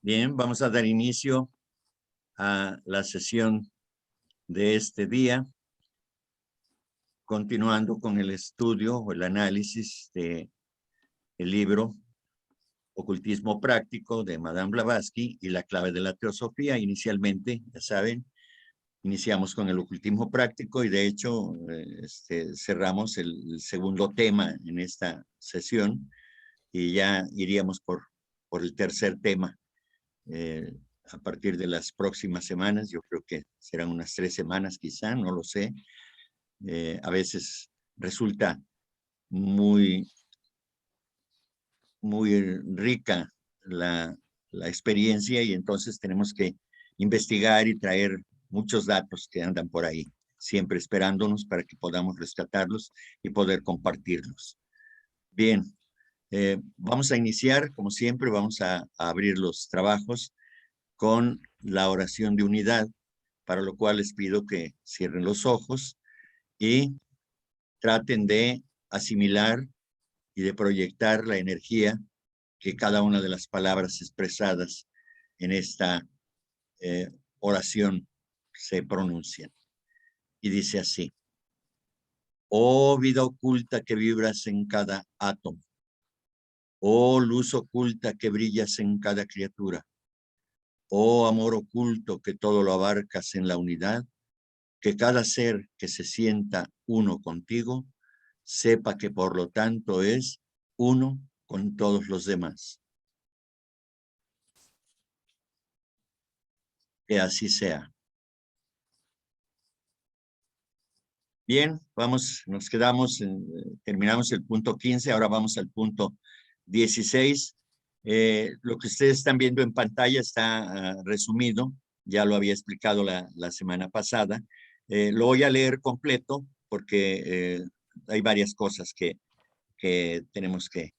Bien, vamos a dar inicio a la sesión de este día, continuando con el estudio o el análisis del libro Ocultismo Práctico de Madame Blavatsky y la clave de la teosofía. Inicialmente, ya saben, iniciamos con el ocultismo práctico y de hecho cerramos el segundo tema en esta sesión y ya iríamos por el tercer tema. A partir de las próximas semanas, yo creo que serán unas 3 semanas quizá, no lo sé. A veces resulta muy rica la experiencia y entonces tenemos que investigar y traer muchos datos que andan por ahí, siempre esperándonos para que podamos rescatarlos y poder compartirlos. Bien, vamos a iniciar, como siempre, vamos a abrir los trabajos con la oración de unidad, para lo cual les pido que cierren los ojos y traten de asimilar y de proyectar la energía que cada una de las palabras expresadas en esta oración se pronuncian. Y dice así: oh vida oculta que vibras en cada átomo, oh luz oculta que brillas en cada criatura, oh amor oculto que todo lo abarcas en la unidad, que cada ser que se sienta uno contigo, sepa que por lo tanto es uno con todos los demás. Que así sea. Bien, nos quedamos, terminamos el punto 15, ahora vamos al punto 16. Lo que ustedes están viendo en pantalla está resumido, ya lo había explicado la semana pasada. Lo voy a leer completo porque hay varias cosas que tenemos que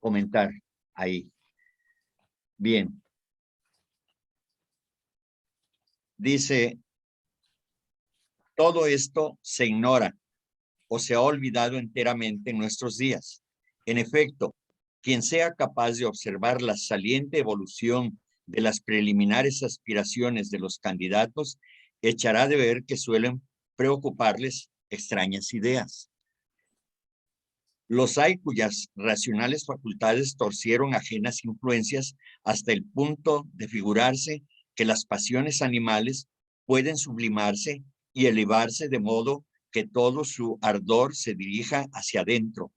comentar ahí. Bien. Dice, todo esto se ignora o se ha olvidado enteramente en nuestros días. En efecto, quien sea capaz de observar la saliente evolución de las preliminares aspiraciones de los candidatos, echará de ver que suelen preocuparles extrañas ideas. Los hay cuyas racionales facultades torcieron ajenas influencias hasta el punto de figurarse que las pasiones animales pueden sublimarse y elevarse de modo que todo su ardor se dirija hacia adentro,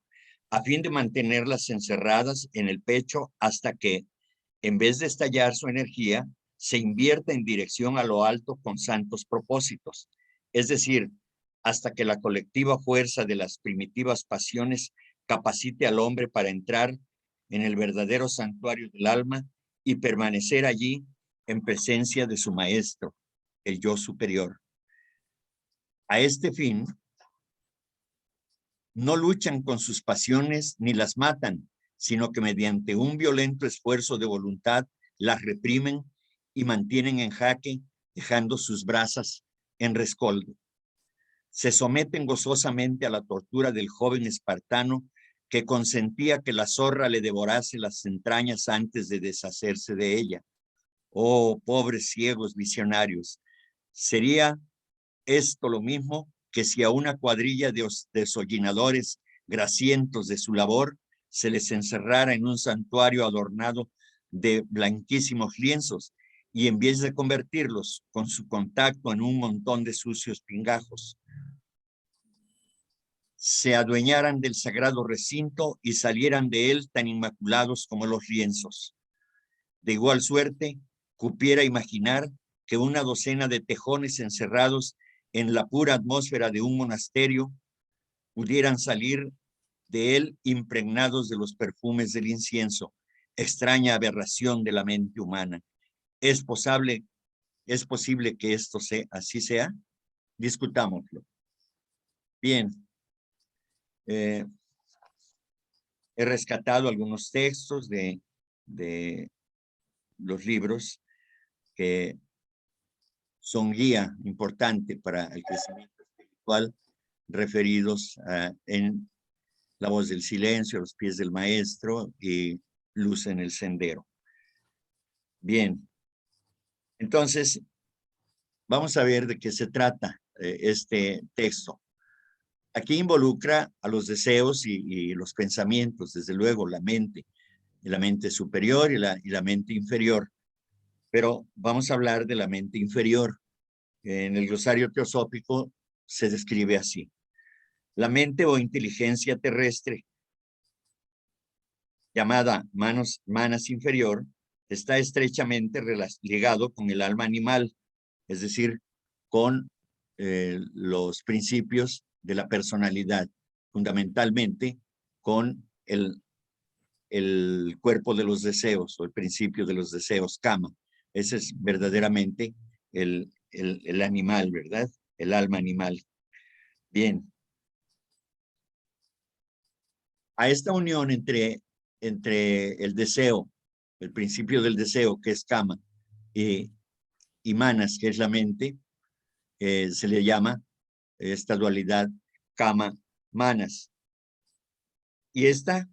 a fin de mantenerlas encerradas en el pecho hasta que, en vez de estallar su energía, se invierta en dirección a lo alto con santos propósitos. Es decir, hasta que la colectiva fuerza de las primitivas pasiones capacite al hombre para entrar en el verdadero santuario del alma y permanecer allí en presencia de su maestro, el yo superior. A este fin, no luchan con sus pasiones ni las matan, sino que mediante un violento esfuerzo de voluntad las reprimen y mantienen en jaque, dejando sus brasas en rescoldo. Se someten gozosamente a la tortura del joven espartano que consentía que la zorra le devorase las entrañas antes de deshacerse de ella. Oh, pobres ciegos visionarios, ¿sería esto lo mismo que si a una cuadrilla de desollinadores grasientos de su labor se les encerrara en un santuario adornado de blanquísimos lienzos y en vez de convertirlos con su contacto en un montón de sucios pingajos, se adueñaran del sagrado recinto y salieran de él tan inmaculados como los lienzos? De igual suerte, cupiera imaginar que una docena de tejones encerrados en la pura atmósfera de un monasterio pudieran salir de él impregnados de los perfumes del incienso. Extraña aberración de la mente humana. ¿Es posible que esto así sea? Discutámoslo. Bien. He rescatado algunos textos de los libros que son guía importante para el crecimiento espiritual referidos en La voz del silencio, a los pies del maestro y luz en el sendero. Bien, entonces vamos a ver de qué se trata este texto. Aquí involucra a los deseos y los pensamientos, desde luego la mente superior y la mente inferior. Pero vamos a hablar de la mente inferior. En el glosario teosófico se describe así. La mente o inteligencia terrestre, llamada manas inferior, está estrechamente ligado con el alma animal, es decir, con los principios de la personalidad, fundamentalmente con el cuerpo de los deseos o el principio de los deseos, kama. Ese es verdaderamente el animal, ¿verdad? El alma animal. Bien. A esta unión entre el deseo, el principio del deseo, que es kama, y manas, que es la mente, se le llama esta dualidad kama-manas. Y esta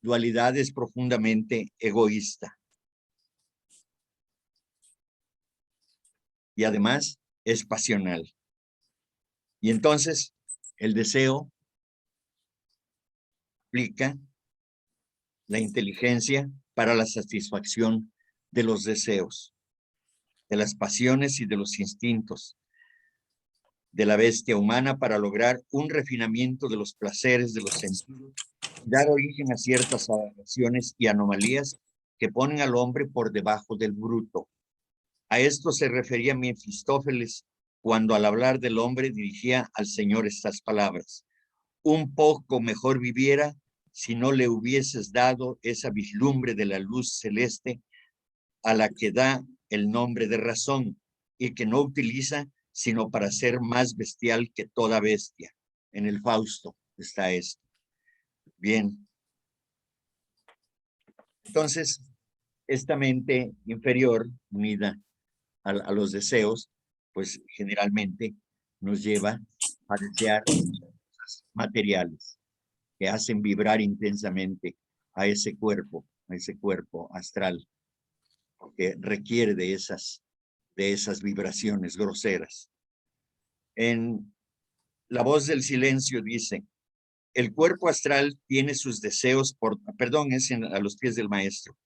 dualidad es profundamente egoísta. Y además es pasional. Y entonces el deseo aplica la inteligencia para la satisfacción de los deseos, de las pasiones y de los instintos de la bestia humana para lograr un refinamiento de los placeres de los sentidos, dar origen a ciertas aberraciones y anomalías que ponen al hombre por debajo del bruto. A esto se refería Mefistófeles cuando al hablar del hombre dirigía al Señor estas palabras: un poco mejor viviera si no le hubieses dado esa vislumbre de la luz celeste a la que da el nombre de razón y que no utiliza sino para ser más bestial que toda bestia. En el Fausto está esto. Bien. Entonces, esta mente inferior unida a los deseos, pues generalmente nos lleva a desear cosas materiales que hacen vibrar intensamente a ese cuerpo astral, porque requiere de esas vibraciones groseras. En La voz del silencio dice: el cuerpo astral tiene sus deseos perdón, es a los pies del maestro.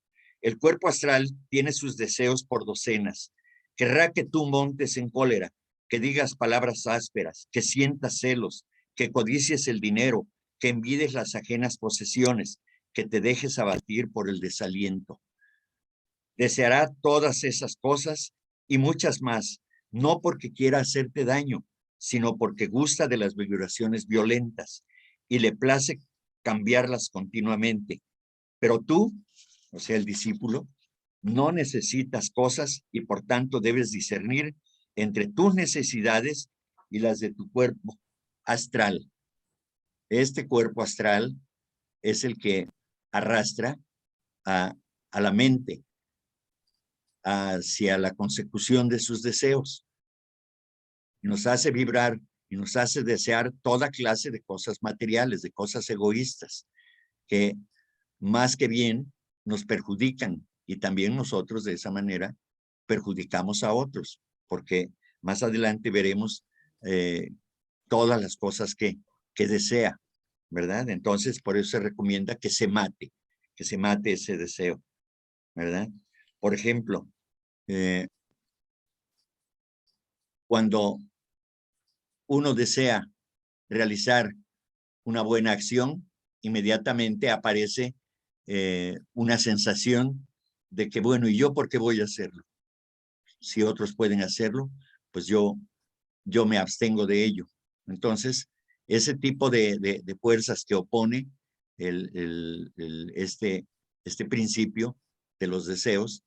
El cuerpo astral tiene sus deseos por docenas. Querrá que tú montes en cólera, que digas palabras ásperas, que sientas celos, que codicies el dinero, que envides las ajenas posesiones, que te dejes abatir por el desaliento. Deseará todas esas cosas y muchas más, no porque quiera hacerte daño, sino porque gusta de las vibraciones violentas y le place cambiarlas continuamente. Pero tú, o sea, el discípulo, no necesitas cosas y por tanto debes discernir entre tus necesidades y las de tu cuerpo astral. Este cuerpo astral es el que arrastra a la mente hacia la consecución de sus deseos. Nos hace vibrar y nos hace desear toda clase de cosas materiales, de cosas egoístas, que más que bien nos perjudican, y también nosotros de esa manera perjudicamos a otros, porque más adelante veremos todas las cosas que desea, ¿verdad? Entonces, por eso se recomienda que se mate ese deseo, ¿verdad? Por ejemplo, cuando uno desea realizar una buena acción, inmediatamente aparece una sensación de que, bueno, ¿y yo por qué voy a hacerlo? Si otros pueden hacerlo, pues yo me abstengo de ello. Entonces, ese tipo de fuerzas que opone este principio de los deseos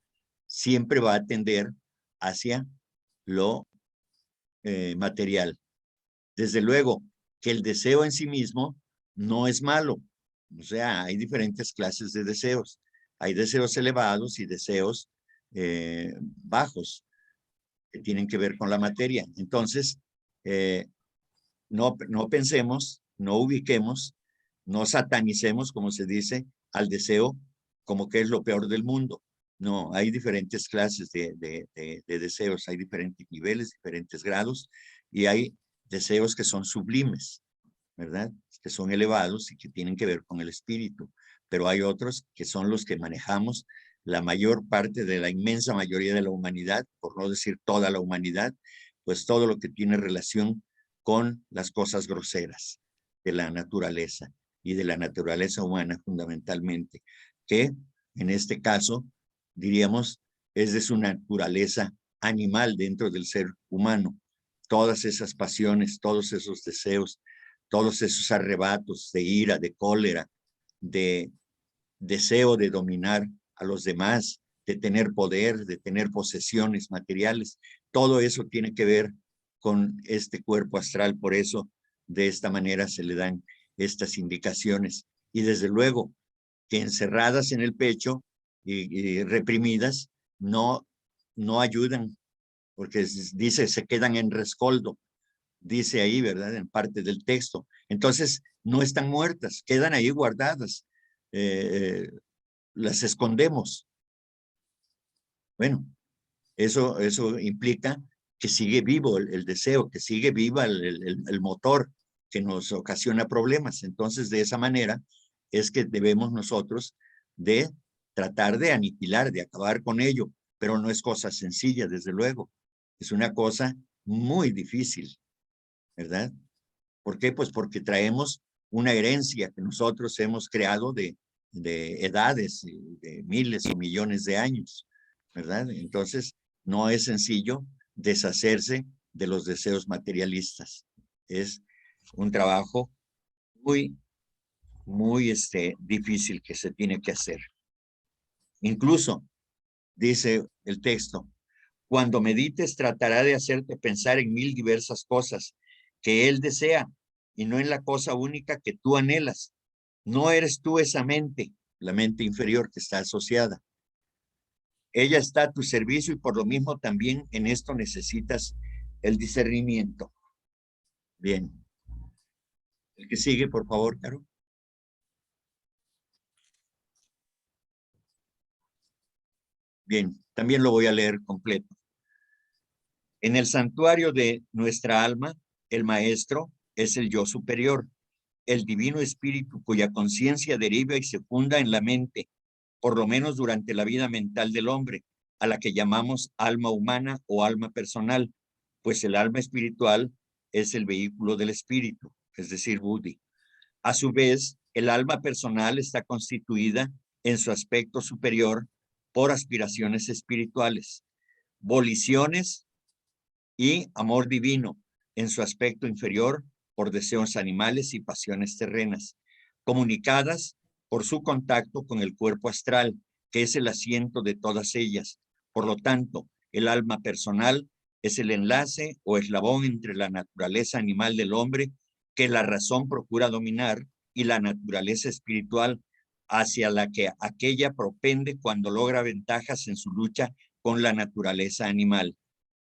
siempre va a tender hacia lo material. Desde luego que el deseo en sí mismo no es malo. O sea, hay diferentes clases de deseos. Hay deseos elevados y deseos bajos que tienen que ver con la materia. Entonces, no pensemos, no ubiquemos No satanicemos, como se dice, al deseo como que es lo peor del mundo. No, hay diferentes clases de deseos, hay diferentes niveles, diferentes grados, y hay deseos que son sublimes, ¿verdad? Que son elevados y que tienen que ver con el espíritu. Pero hay otros que son los que manejamos la mayor parte de la inmensa mayoría de la humanidad, por no decir toda la humanidad, pues todo lo que tiene relación con las cosas groseras de la naturaleza y de la naturaleza humana fundamentalmente, que en este caso, diríamos, es de su naturaleza animal dentro del ser humano. Todas esas pasiones, todos esos deseos, todos esos arrebatos de ira, de cólera, de deseo de dominar a los demás, de tener poder, de tener posesiones materiales, todo eso tiene que ver con este cuerpo astral. Por eso, de esta manera se le dan estas indicaciones. Y desde luego que encerradas en el pecho y reprimidas, no ayudan, porque dice, se quedan en rescoldo, dice ahí, ¿verdad? En parte del texto. Entonces, no están muertas, quedan ahí guardadas, las escondemos. Bueno, eso implica que sigue vivo el deseo, que sigue viva el motor que nos ocasiona problemas. Entonces, de esa manera es que debemos nosotros de tratar de aniquilar, de acabar con ello, pero no es cosa sencilla, desde luego. Es una cosa muy difícil, ¿verdad? ¿Por qué? Pues porque traemos una herencia que nosotros hemos creado de edades, de miles o millones de años, ¿verdad? Entonces, no es sencillo deshacerse de los deseos materialistas. Es un trabajo muy, muy difícil que se tiene que hacer. Incluso, dice el texto, cuando medites tratará de hacerte pensar en mil diversas cosas que él desea y no en la cosa única que tú anhelas. No eres tú esa mente, la mente inferior que está asociada. Ella está a tu servicio y por lo mismo también en esto necesitas el discernimiento. Bien. El que sigue, por favor, Caro. Bien, también lo voy a leer completo. En el santuario de nuestra alma, el maestro es el yo superior, el divino espíritu cuya conciencia deriva y se funda en la mente, por lo menos durante la vida mental del hombre, a la que llamamos alma humana o alma personal, pues el alma espiritual es el vehículo del espíritu, es decir, Buddhi. A su vez, el alma personal está constituida en su aspecto superior por aspiraciones espirituales, voliciones y amor divino en su aspecto inferior por deseos animales y pasiones terrenas, comunicadas por su contacto con el cuerpo astral, que es el asiento de todas ellas. Por lo tanto, el alma personal es el enlace o eslabón entre la naturaleza animal del hombre que la razón procura dominar y la naturaleza espiritual hacia la que aquella propende cuando logra ventajas en su lucha con la naturaleza animal.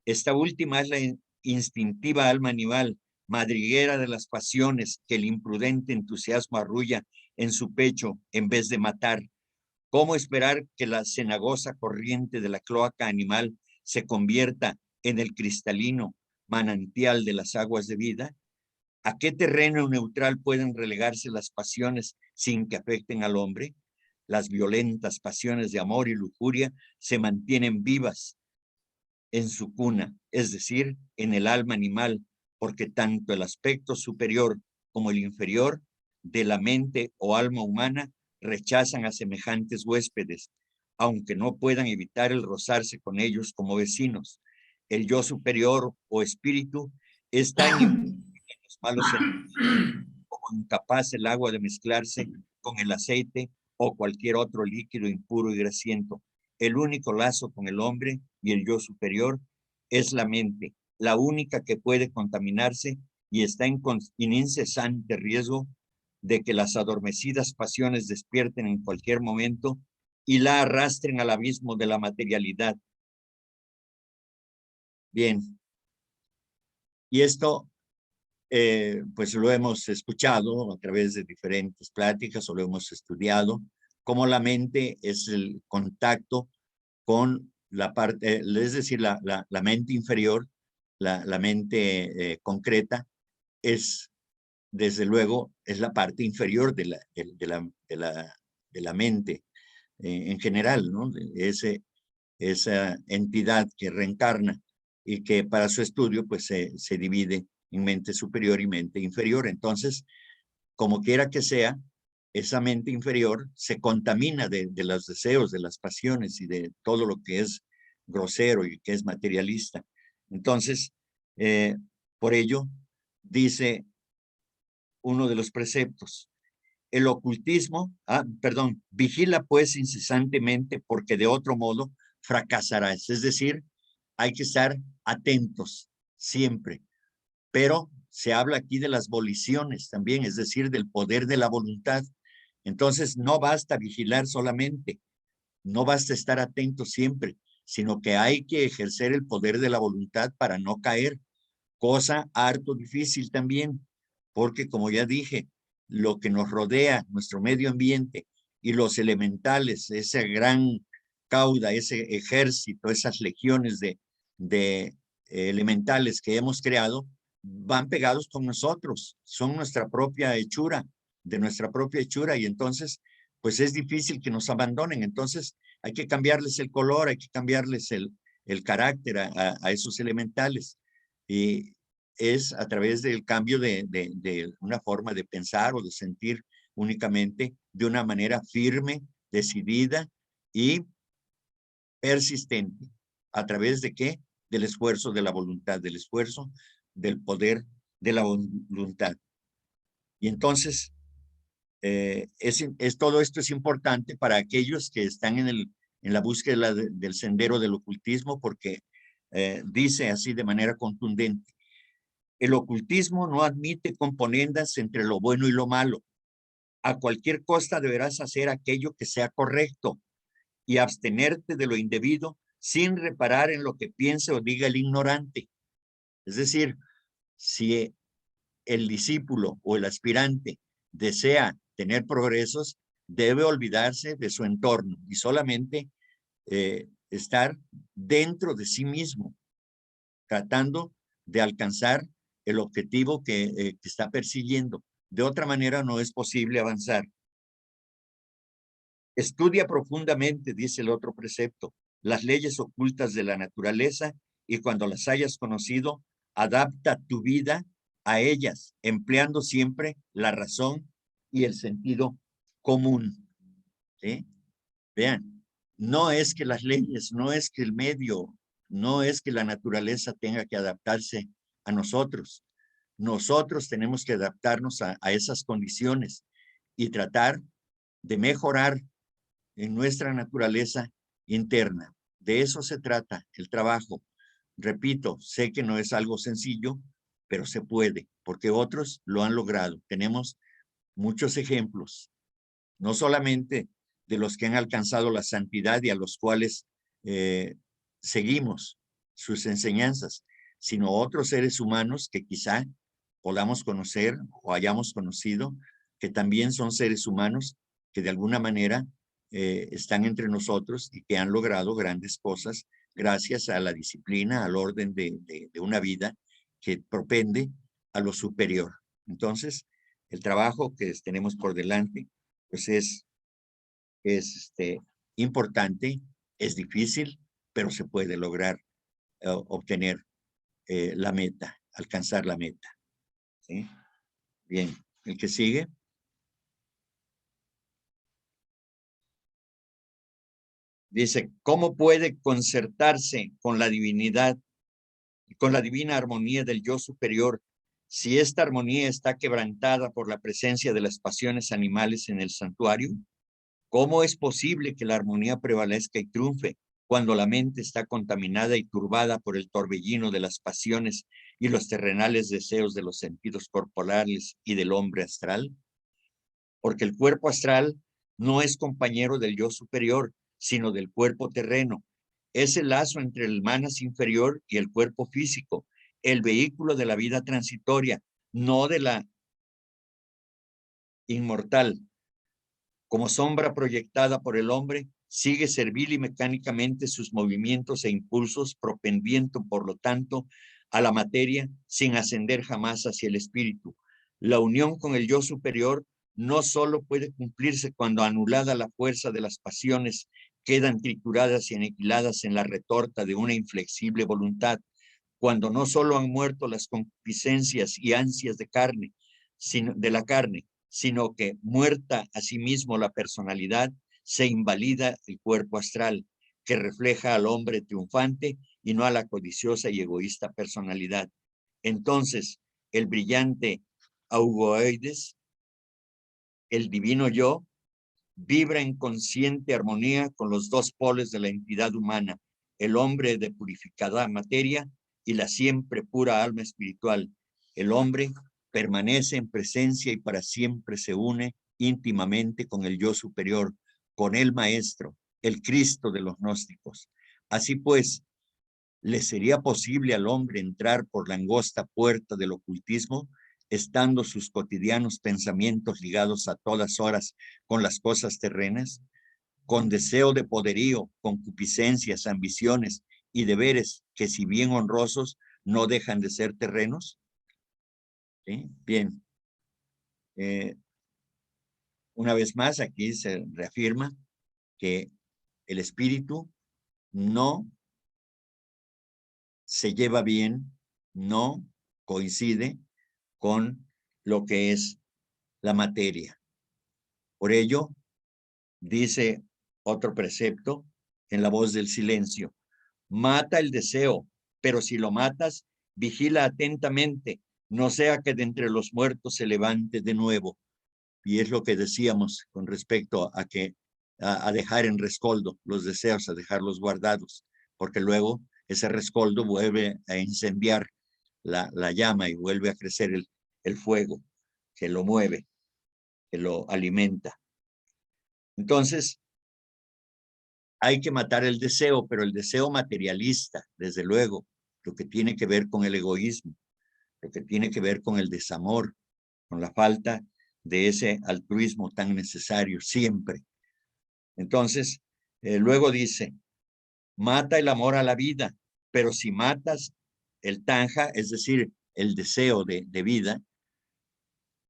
Esta última es la instintiva alma animal, madriguera de las pasiones que el imprudente entusiasmo arrulla en su pecho en vez de matar. ¿Cómo esperar que la cenagosa corriente de la cloaca animal se convierta en el cristalino manantial de las aguas de vida? ¿A qué terreno neutral pueden relegarse las pasiones sin que afecten al hombre? Las violentas pasiones de amor y lujuria se mantienen vivas en su cuna, es decir, en el alma animal, porque tanto el aspecto superior como el inferior de la mente o alma humana rechazan a semejantes huéspedes, aunque no puedan evitar el rozarse con ellos como vecinos. El yo superior o espíritu es tan en los malos como incapaz el agua de mezclarse con el aceite o cualquier otro líquido impuro y grasiento. El único lazo con el hombre y el yo superior es la mente, la única que puede contaminarse y está en incesante riesgo de que las adormecidas pasiones despierten en cualquier momento y la arrastren al abismo de la materialidad. Bien. Y esto pues lo hemos escuchado a través de diferentes pláticas o lo hemos estudiado, cómo la mente es el contacto con la parte, es decir, la mente inferior, la mente concreta, es, desde luego, es la parte inferior de la mente en general, ¿no? Esa entidad que reencarna y que para su estudio pues se divide en mente superior y mente inferior. Entonces, como quiera que sea, esa mente inferior se contamina de los deseos, de las pasiones y de todo lo que es grosero y que es materialista. Entonces, por ello, dice uno de los preceptos, el ocultismo, vigila pues incesantemente porque de otro modo fracasarás. Es decir, hay que estar atentos siempre. Pero se habla aquí de las voliciones también, es decir, del poder de la voluntad. Entonces, no basta vigilar solamente, no basta estar atento siempre, sino que hay que ejercer el poder de la voluntad para no caer, cosa harto difícil también, porque como ya dije, lo que nos rodea, nuestro medio ambiente y los elementales, esa gran cauda, ese ejército, esas legiones de elementales que hemos creado, van pegados con nosotros, son nuestra propia hechura, de nuestra propia hechura, y entonces, pues es difícil que nos abandonen. Entonces, hay que cambiarles el color, hay que cambiarles el carácter a esos elementales. Y es a través del cambio de una forma de pensar o de sentir únicamente de una manera firme, decidida y persistente. ¿A través de qué? Del esfuerzo de la voluntad, del esfuerzo del poder de la voluntad. Y entonces, todo esto es importante para aquellos que están en la búsqueda del sendero del ocultismo, porque dice así de manera contundente, el ocultismo no admite componendas entre lo bueno y lo malo. A cualquier costa deberás hacer aquello que sea correcto y abstenerte de lo indebido sin reparar en lo que piense o diga el ignorante. Es decir, si el discípulo o el aspirante desea tener progresos, debe olvidarse de su entorno y solamente estar dentro de sí mismo, tratando de alcanzar el objetivo que está persiguiendo. De otra manera no es posible avanzar. Estudia profundamente, dice el otro precepto, las leyes ocultas de la naturaleza y cuando las hayas conocido, adapta tu vida a ellas, empleando siempre la razón y el sentido común. ¿Sí? Vean, no es que las leyes, no es que el medio, no es que la naturaleza tenga que adaptarse a nosotros. Nosotros tenemos que adaptarnos a esas condiciones y tratar de mejorar en nuestra naturaleza interna. De eso se trata el trabajo. Repito, sé que no es algo sencillo, pero se puede, porque otros lo han logrado. Tenemos muchos ejemplos, no solamente de los que han alcanzado la santidad y a los cuales seguimos sus enseñanzas, sino otros seres humanos que quizá podamos conocer o hayamos conocido, que también son seres humanos que de alguna manera están entre nosotros y que han logrado grandes cosas gracias a la disciplina, al orden de una vida que propende a lo superior. Entonces, el trabajo que tenemos por delante, pues es importante, es difícil, pero se puede lograr obtener la meta, alcanzar la meta. ¿Sí? Bien, el que sigue. Dice, ¿cómo puede concertarse con la divinidad, con la divina armonía del yo superior, si esta armonía está quebrantada por la presencia de las pasiones animales en el santuario? ¿Cómo es posible que la armonía prevalezca y triunfe cuando la mente está contaminada y turbada por el torbellino de las pasiones y los terrenales deseos de los sentidos corporales y del hombre astral? Porque el cuerpo astral no es compañero del yo superior, sino del cuerpo terreno. Es el lazo entre el manas inferior y el cuerpo físico, el vehículo de la vida transitoria, no de la inmortal. Como sombra proyectada por el hombre, sigue servil y mecánicamente sus movimientos e impulsos, propendiendo, por lo tanto, a la materia sin ascender jamás hacia el espíritu. La unión con el yo superior no solo puede cumplirse cuando, anulada la fuerza de las pasiones, quedan trituradas y aniquiladas en la retorta de una inflexible voluntad, cuando no solo han muerto las concupiscencias y ansias de carne, sino de la carne, sino que, muerta asimismo la personalidad, se invalida el cuerpo astral, que refleja al hombre triunfante y no a la codiciosa y egoísta personalidad. Entonces, el brillante Augoides, el divino yo, vibra en consciente armonía con los dos polos de la entidad humana, el hombre de purificada materia y la siempre pura alma espiritual. El hombre permanece en presencia y para siempre se une íntimamente con el yo superior, con el maestro, el Cristo de los gnósticos. Así pues, ¿le sería posible al hombre entrar por la angosta puerta del ocultismo, estando sus cotidianos pensamientos ligados a todas horas con las cosas terrenas, con deseo de poderío, concupiscencias, ambiciones y deberes que, si bien honrosos, no dejan de ser terrenos? ¿Sí? Bien. Una vez más, aquí se reafirma que el espíritu no se lleva bien, no coincide con lo que es la materia. Por ello, dice otro precepto en La Voz del Silencio: mata el deseo, pero si lo matas, vigila atentamente, no sea que de entre los muertos se levante de nuevo. Y es lo que decíamos con respecto a que a dejar en rescoldo los deseos, a dejarlos guardados, porque luego ese rescoldo vuelve a incendiar la llama y vuelve a crecer el fuego que lo mueve, que lo alimenta. Entonces, hay que matar el deseo, pero el deseo materialista, desde luego, lo que tiene que ver con el egoísmo, lo que tiene que ver con el desamor, con la falta de ese altruismo tan necesario siempre. Entonces, luego dice, mata el amor a la vida, pero si matas el tanja, es decir, el deseo de vida,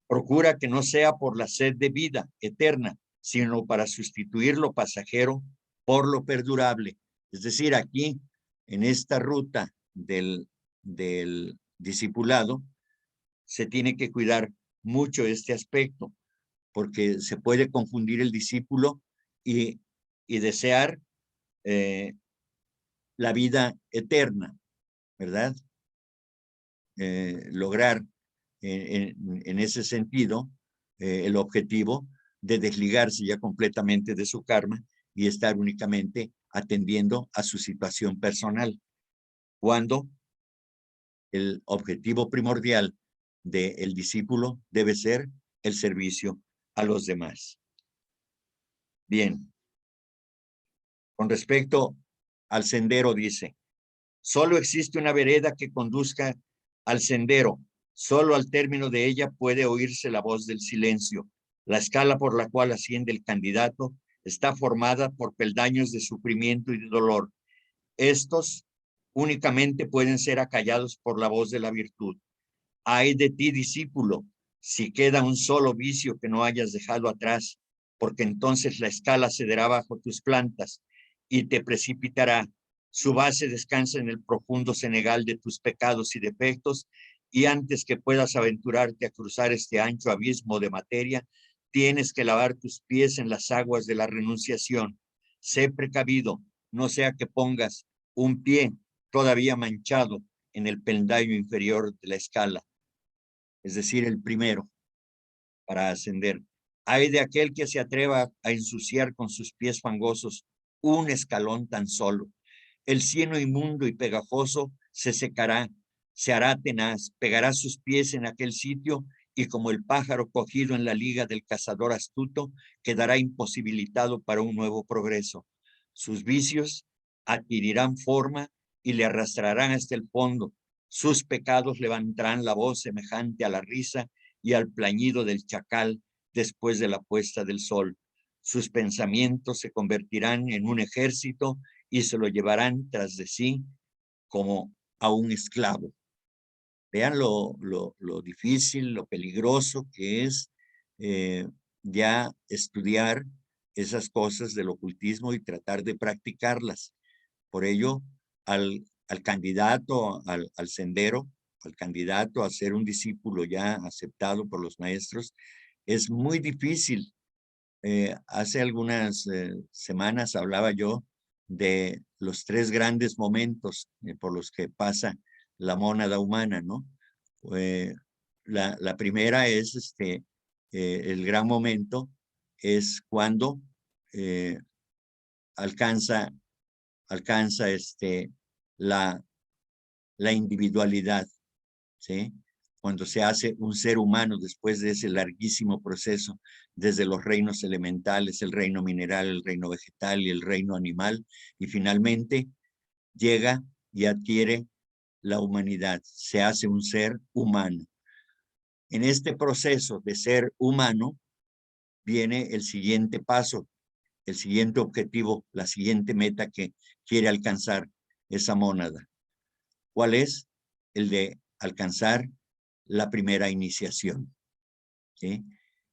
procura que no sea por la sed de vida eterna, sino para sustituir lo pasajero por lo perdurable. Es decir, aquí, en esta ruta del discipulado, se tiene que cuidar mucho este aspecto, porque se puede confundir el discípulo y desear la vida eterna, ¿verdad? Lograr en ese sentido el objetivo de desligarse ya completamente de su karma y estar únicamente atendiendo a su situación personal, cuando el objetivo primordial del discípulo debe ser el servicio a los demás. Bien, con respecto al sendero dice, solo existe una vereda que conduzca al sendero. Solo al término de ella puede oírse la voz del silencio. La escala por la cual asciende el candidato está formada por peldaños de sufrimiento y de dolor. Estos únicamente pueden ser acallados por la voz de la virtud. Ay de ti, discípulo, si queda un solo vicio que no hayas dejado atrás, porque entonces la escala cederá bajo tus plantas y te precipitará. Su base descansa en el profundo senegal de tus pecados y defectos, y antes que puedas aventurarte a cruzar este ancho abismo de materia, tienes que lavar tus pies en las aguas de la renunciación. Sé precavido, no sea que pongas un pie todavía manchado en el peldaño inferior de la escala, es decir, el primero para ascender. Ay de aquel que se atreva a ensuciar con sus pies fangosos un escalón tan solo. El cieno inmundo y pegajoso se secará, se hará tenaz, pegará sus pies en aquel sitio y, como el pájaro cogido en la liga del cazador astuto, quedará imposibilitado para un nuevo progreso. Sus vicios adquirirán forma y le arrastrarán hasta el fondo, Sus pecados levantarán la voz semejante a la risa y al plañido del chacal después de la puesta del sol. Sus pensamientos se convertirán en un ejército y se lo llevarán tras de sí como a un esclavo. Vean lo difícil, lo peligroso que es ya estudiar esas cosas del ocultismo y tratar de practicarlas. Por ello, al candidato, al sendero, al candidato a ser un discípulo ya aceptado por los maestros, es muy difícil. Hace algunas semanas hablaba yo de los 3 grandes momentos por los que pasa la mónada humana, ¿no? La primera es el gran momento, es cuando alcanza la individualidad, ¿sí? Cuando se hace un ser humano después de ese larguísimo proceso, desde los reinos elementales, el reino mineral, el reino vegetal y el reino animal, y finalmente llega y adquiere la humanidad, se hace un ser humano. En este proceso de ser humano viene el siguiente paso, el siguiente objetivo, la siguiente meta que quiere alcanzar esa mónada. ¿Cuál es? El de alcanzar la primera iniciación, ¿sí?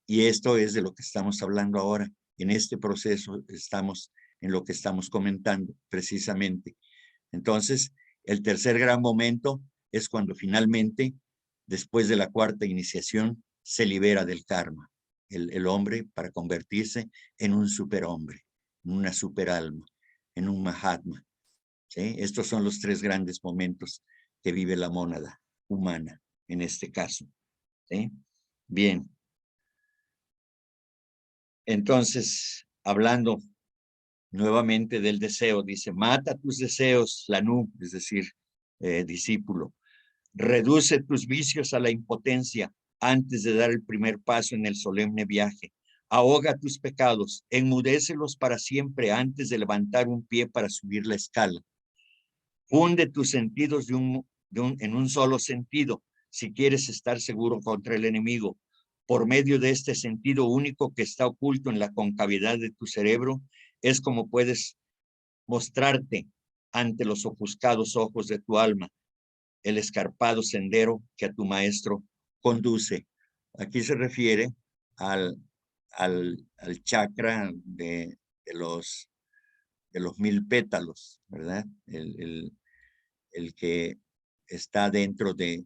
Y esto es de lo que estamos hablando ahora. En este proceso estamos en lo que estamos comentando precisamente. Entonces, el tercer gran momento es cuando finalmente, después de la cuarta iniciación, se libera del karma, el hombre para convertirse en un superhombre, en una superalma, en un mahatma, ¿sí? Estos son los 3 grandes momentos que vive la mónada humana, en este caso, ¿sí? Bien. Entonces, hablando nuevamente del deseo, dice, mata tus deseos, Lanú, es decir, discípulo. Reduce tus vicios a la impotencia antes de dar el primer paso en el solemne viaje. Ahoga tus pecados, enmudécelos para siempre antes de levantar un pie para subir la escala. Funde tus sentidos en un solo sentido, si quieres estar seguro contra el enemigo. Por medio de este sentido único que está oculto en la concavidad de tu cerebro, es como puedes mostrarte ante los ofuscados ojos de tu alma, el escarpado sendero que a tu maestro conduce. Aquí se refiere al chakra de los 1000 pétalos, ¿verdad? El que está dentro de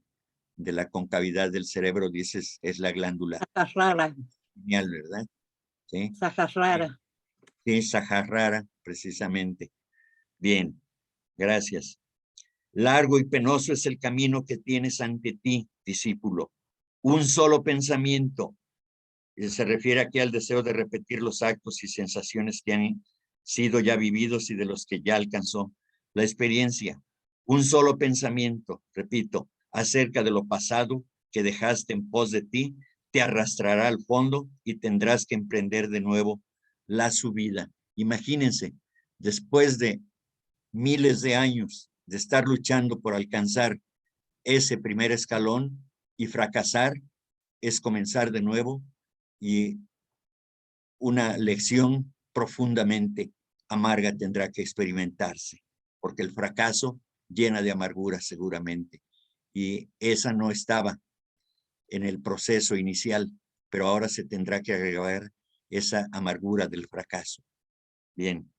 la concavidad del cerebro, dices, es la glándula. Sahasrara. Genial, ¿verdad? Sí. Sahasrara. Sí, Sahasrara, precisamente. Bien, gracias. Largo y penoso es el camino que tienes ante ti, discípulo. Un solo pensamiento. Se refiere aquí al deseo de repetir los actos y sensaciones que han sido ya vividos y de los que ya alcanzó la experiencia. Un solo pensamiento, repito, acerca de lo pasado que dejaste en pos de ti, te arrastrará al fondo y tendrás que emprender de nuevo la subida. Imagínense, después de miles de años de estar luchando por alcanzar ese primer escalón y fracasar, es comenzar de nuevo y una lección profundamente amarga tendrá que experimentarse, porque el fracaso llena de amargura seguramente, y esa no estaba en el proceso inicial, pero ahora se tendrá que agregar esa amargura del fracaso. Bien,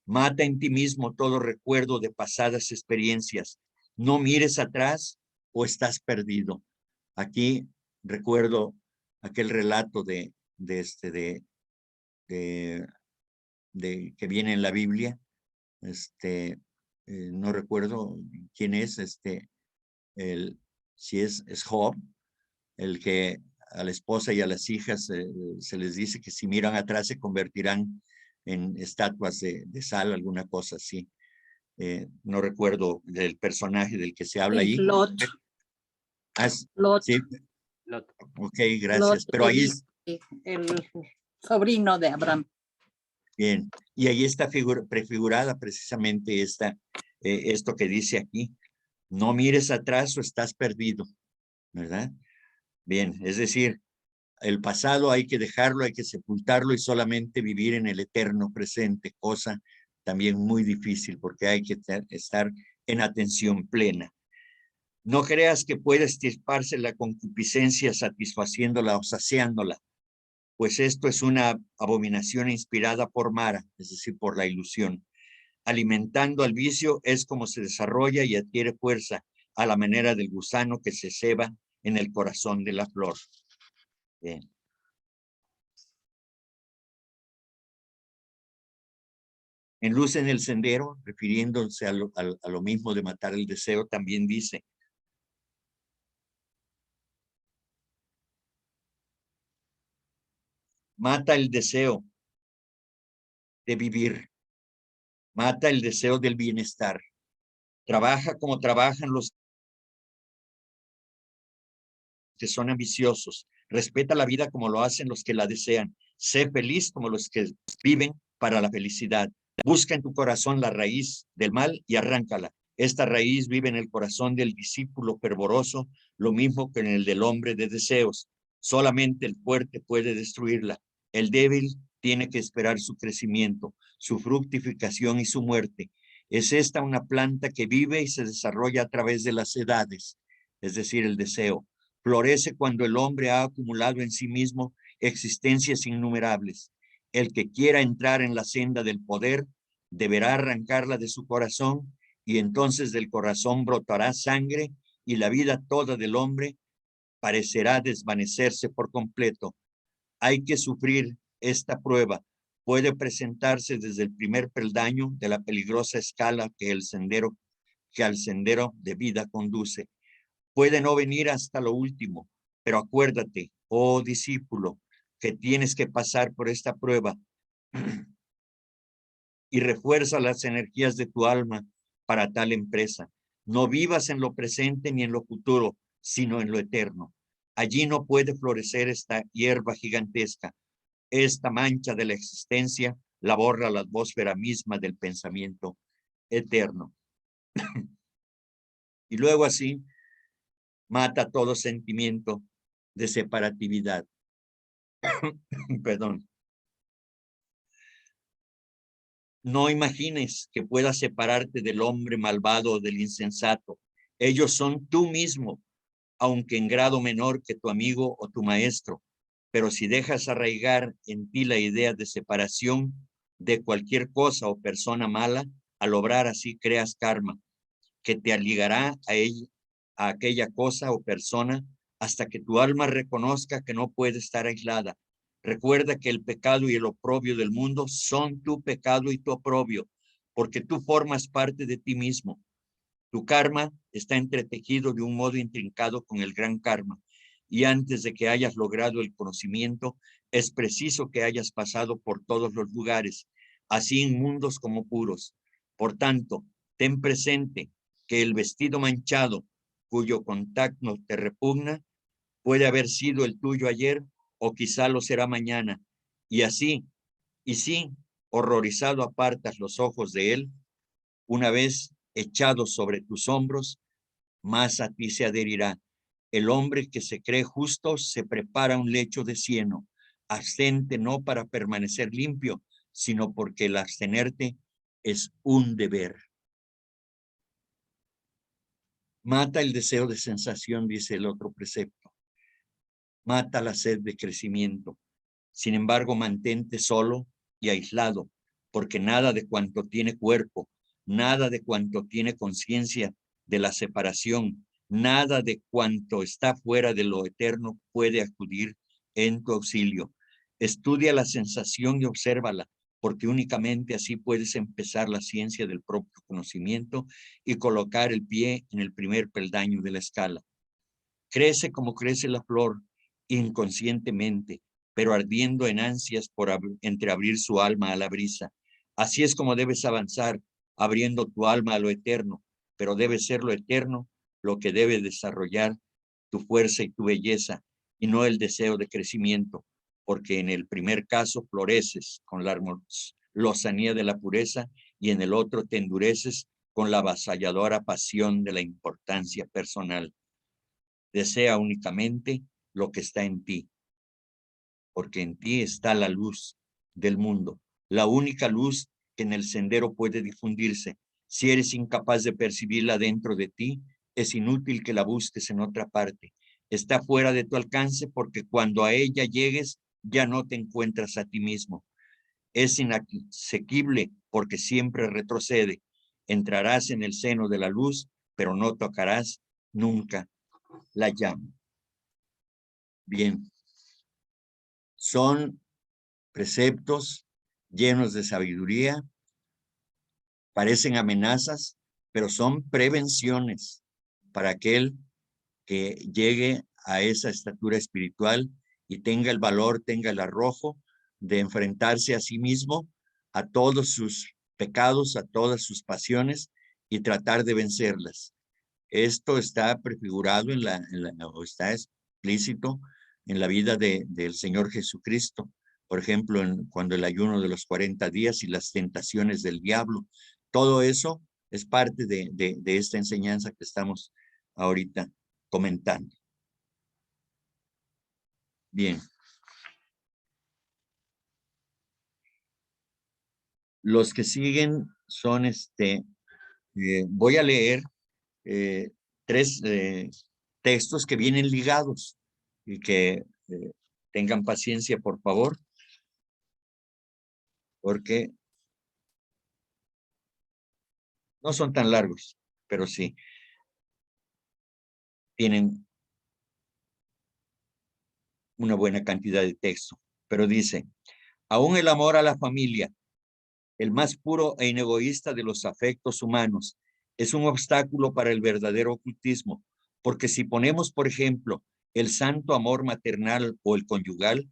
mata en ti mismo todo recuerdo de pasadas experiencias, no mires atrás o estás perdido. Aquí recuerdo aquel relato que viene en la Biblia, no recuerdo quién es, si es Job, el que a la esposa y a las hijas se les dice que si miran atrás se convertirán en estatuas de sal, alguna cosa así. No recuerdo del personaje del que se habla ahí. Lot. Lot. Sí. Lot. Ok, gracias. Lot, pero ahí es el sobrino de Abraham. Bien, y ahí está prefigurada precisamente esto que dice aquí, No mires atrás o estás perdido, ¿verdad? Bien, es decir, el pasado hay que dejarlo, hay que sepultarlo y solamente vivir en el eterno presente, cosa también muy difícil porque hay que estar en atención plena. No creas que puede extirparse la concupiscencia satisfaciéndola o saciándola, pues esto es una abominación inspirada por Mara, es decir, por la ilusión. Alimentando al vicio es como se desarrolla y adquiere fuerza a la manera del gusano que se ceba en el corazón de la flor. Bien. En Luz en el Sendero, refiriéndose a lo mismo de matar el deseo, también dice: mata el deseo de vivir, mata el deseo del bienestar, trabaja como trabajan los que son ambiciosos, respeta la vida como lo hacen los que la desean, sé feliz como los que viven para la felicidad. Busca en tu corazón la raíz del mal y arráncala. Esta raíz vive en el corazón del discípulo fervoroso, lo mismo que en el del hombre de deseos. Solamente el fuerte puede destruirla. El débil tiene que esperar su crecimiento, su fructificación y su muerte. Es esta una planta que vive y se desarrolla a través de las edades, es decir, el deseo. Florece cuando el hombre ha acumulado en sí mismo existencias innumerables. El que quiera entrar en la senda del poder deberá arrancarla de su corazón y entonces del corazón brotará sangre y la vida toda del hombre parecerá desvanecerse por completo. Hay que sufrir esta prueba. Puede presentarse desde el primer peldaño de la peligrosa escala que al sendero de vida conduce. Puede no venir hasta lo último, pero acuérdate, oh discípulo, que tienes que pasar por esta prueba y refuerza las energías de tu alma para tal empresa. No vivas en lo presente ni en lo futuro, sino en lo eterno. Allí no puede florecer esta hierba gigantesca. Esta mancha de la existencia la borra la atmósfera misma del pensamiento eterno. Y luego así mata todo sentimiento de separatividad. Perdón. No imagines que puedas separarte del hombre malvado o del insensato. Ellos son tú mismo, aunque en grado menor que tu amigo o tu maestro. Pero si dejas arraigar en ti la idea de separación de cualquier cosa o persona mala, al obrar así creas karma, que te ligará a aquella cosa o persona hasta que tu alma reconozca que no puede estar aislada. Recuerda que el pecado y el oprobio del mundo son tu pecado y tu oprobio, porque tú formas parte de ti mismo. Tu karma está entretejido de un modo intrincado con el gran karma, y antes de que hayas logrado el conocimiento, es preciso que hayas pasado por todos los lugares, así inmundos como puros. Por tanto, ten presente que el vestido manchado, cuyo contacto te repugna, puede haber sido el tuyo ayer o quizá lo será mañana. Y así, y si, horrorizado apartas los ojos de él, una vez echado sobre tus hombros, más a ti se adherirá. El hombre que se cree justo se prepara un lecho de cieno, abstente no para permanecer limpio, sino porque el abstenerte es un deber. Mata el deseo de sensación, dice el otro precepto. Mata la sed de crecimiento. Sin embargo, mantente solo y aislado, porque nada de cuanto tiene cuerpo, nada de cuanto tiene conciencia de la separación, nada de cuanto está fuera de lo eterno puede acudir en tu auxilio. Estudia la sensación y obsérvala, porque únicamente así puedes empezar la ciencia del propio conocimiento y colocar el pie en el primer peldaño de la escala. Crece como crece la flor, inconscientemente, pero ardiendo en ansias por entreabrir su alma a la brisa. Así es como debes avanzar, abriendo tu alma a lo eterno, pero debe ser lo eterno lo que debe desarrollar tu fuerza y tu belleza, y no el deseo de crecimiento, porque en el primer caso floreces con la lozanía de la pureza y en el otro te endureces con la avasalladora pasión de la importancia personal. Desea únicamente lo que está en ti, porque en ti está la luz del mundo, la única luz que en el sendero puede difundirse. Si eres incapaz de percibirla dentro de ti, es inútil que la busques en otra parte. Está fuera de tu alcance porque cuando a ella llegues, ya no te encuentras a ti mismo. Es inasequible porque siempre retrocede. Entrarás en el seno de la luz, pero no tocarás nunca la llama. Bien. Son preceptos llenos de sabiduría, parecen amenazas, pero son prevenciones para aquel que llegue a esa estatura espiritual y tenga el valor, tenga el arrojo de enfrentarse a sí mismo, a todos sus pecados, a todas sus pasiones y tratar de vencerlas. Esto está prefigurado o está explícito en la vida del Señor Jesucristo. Por ejemplo, cuando el ayuno de los 40 días y las tentaciones del diablo, todo eso es parte de esta enseñanza que estamos ahorita comentando. Bien. Los que siguen son voy a leer tres textos que vienen ligados y que tengan paciencia, por favor, porque no son tan largos, pero sí tienen una buena cantidad de texto. Pero dice, aún el amor a la familia, el más puro e inegoísta de los afectos humanos, es un obstáculo para el verdadero ocultismo, porque si ponemos, por ejemplo, el santo amor maternal o el conyugal,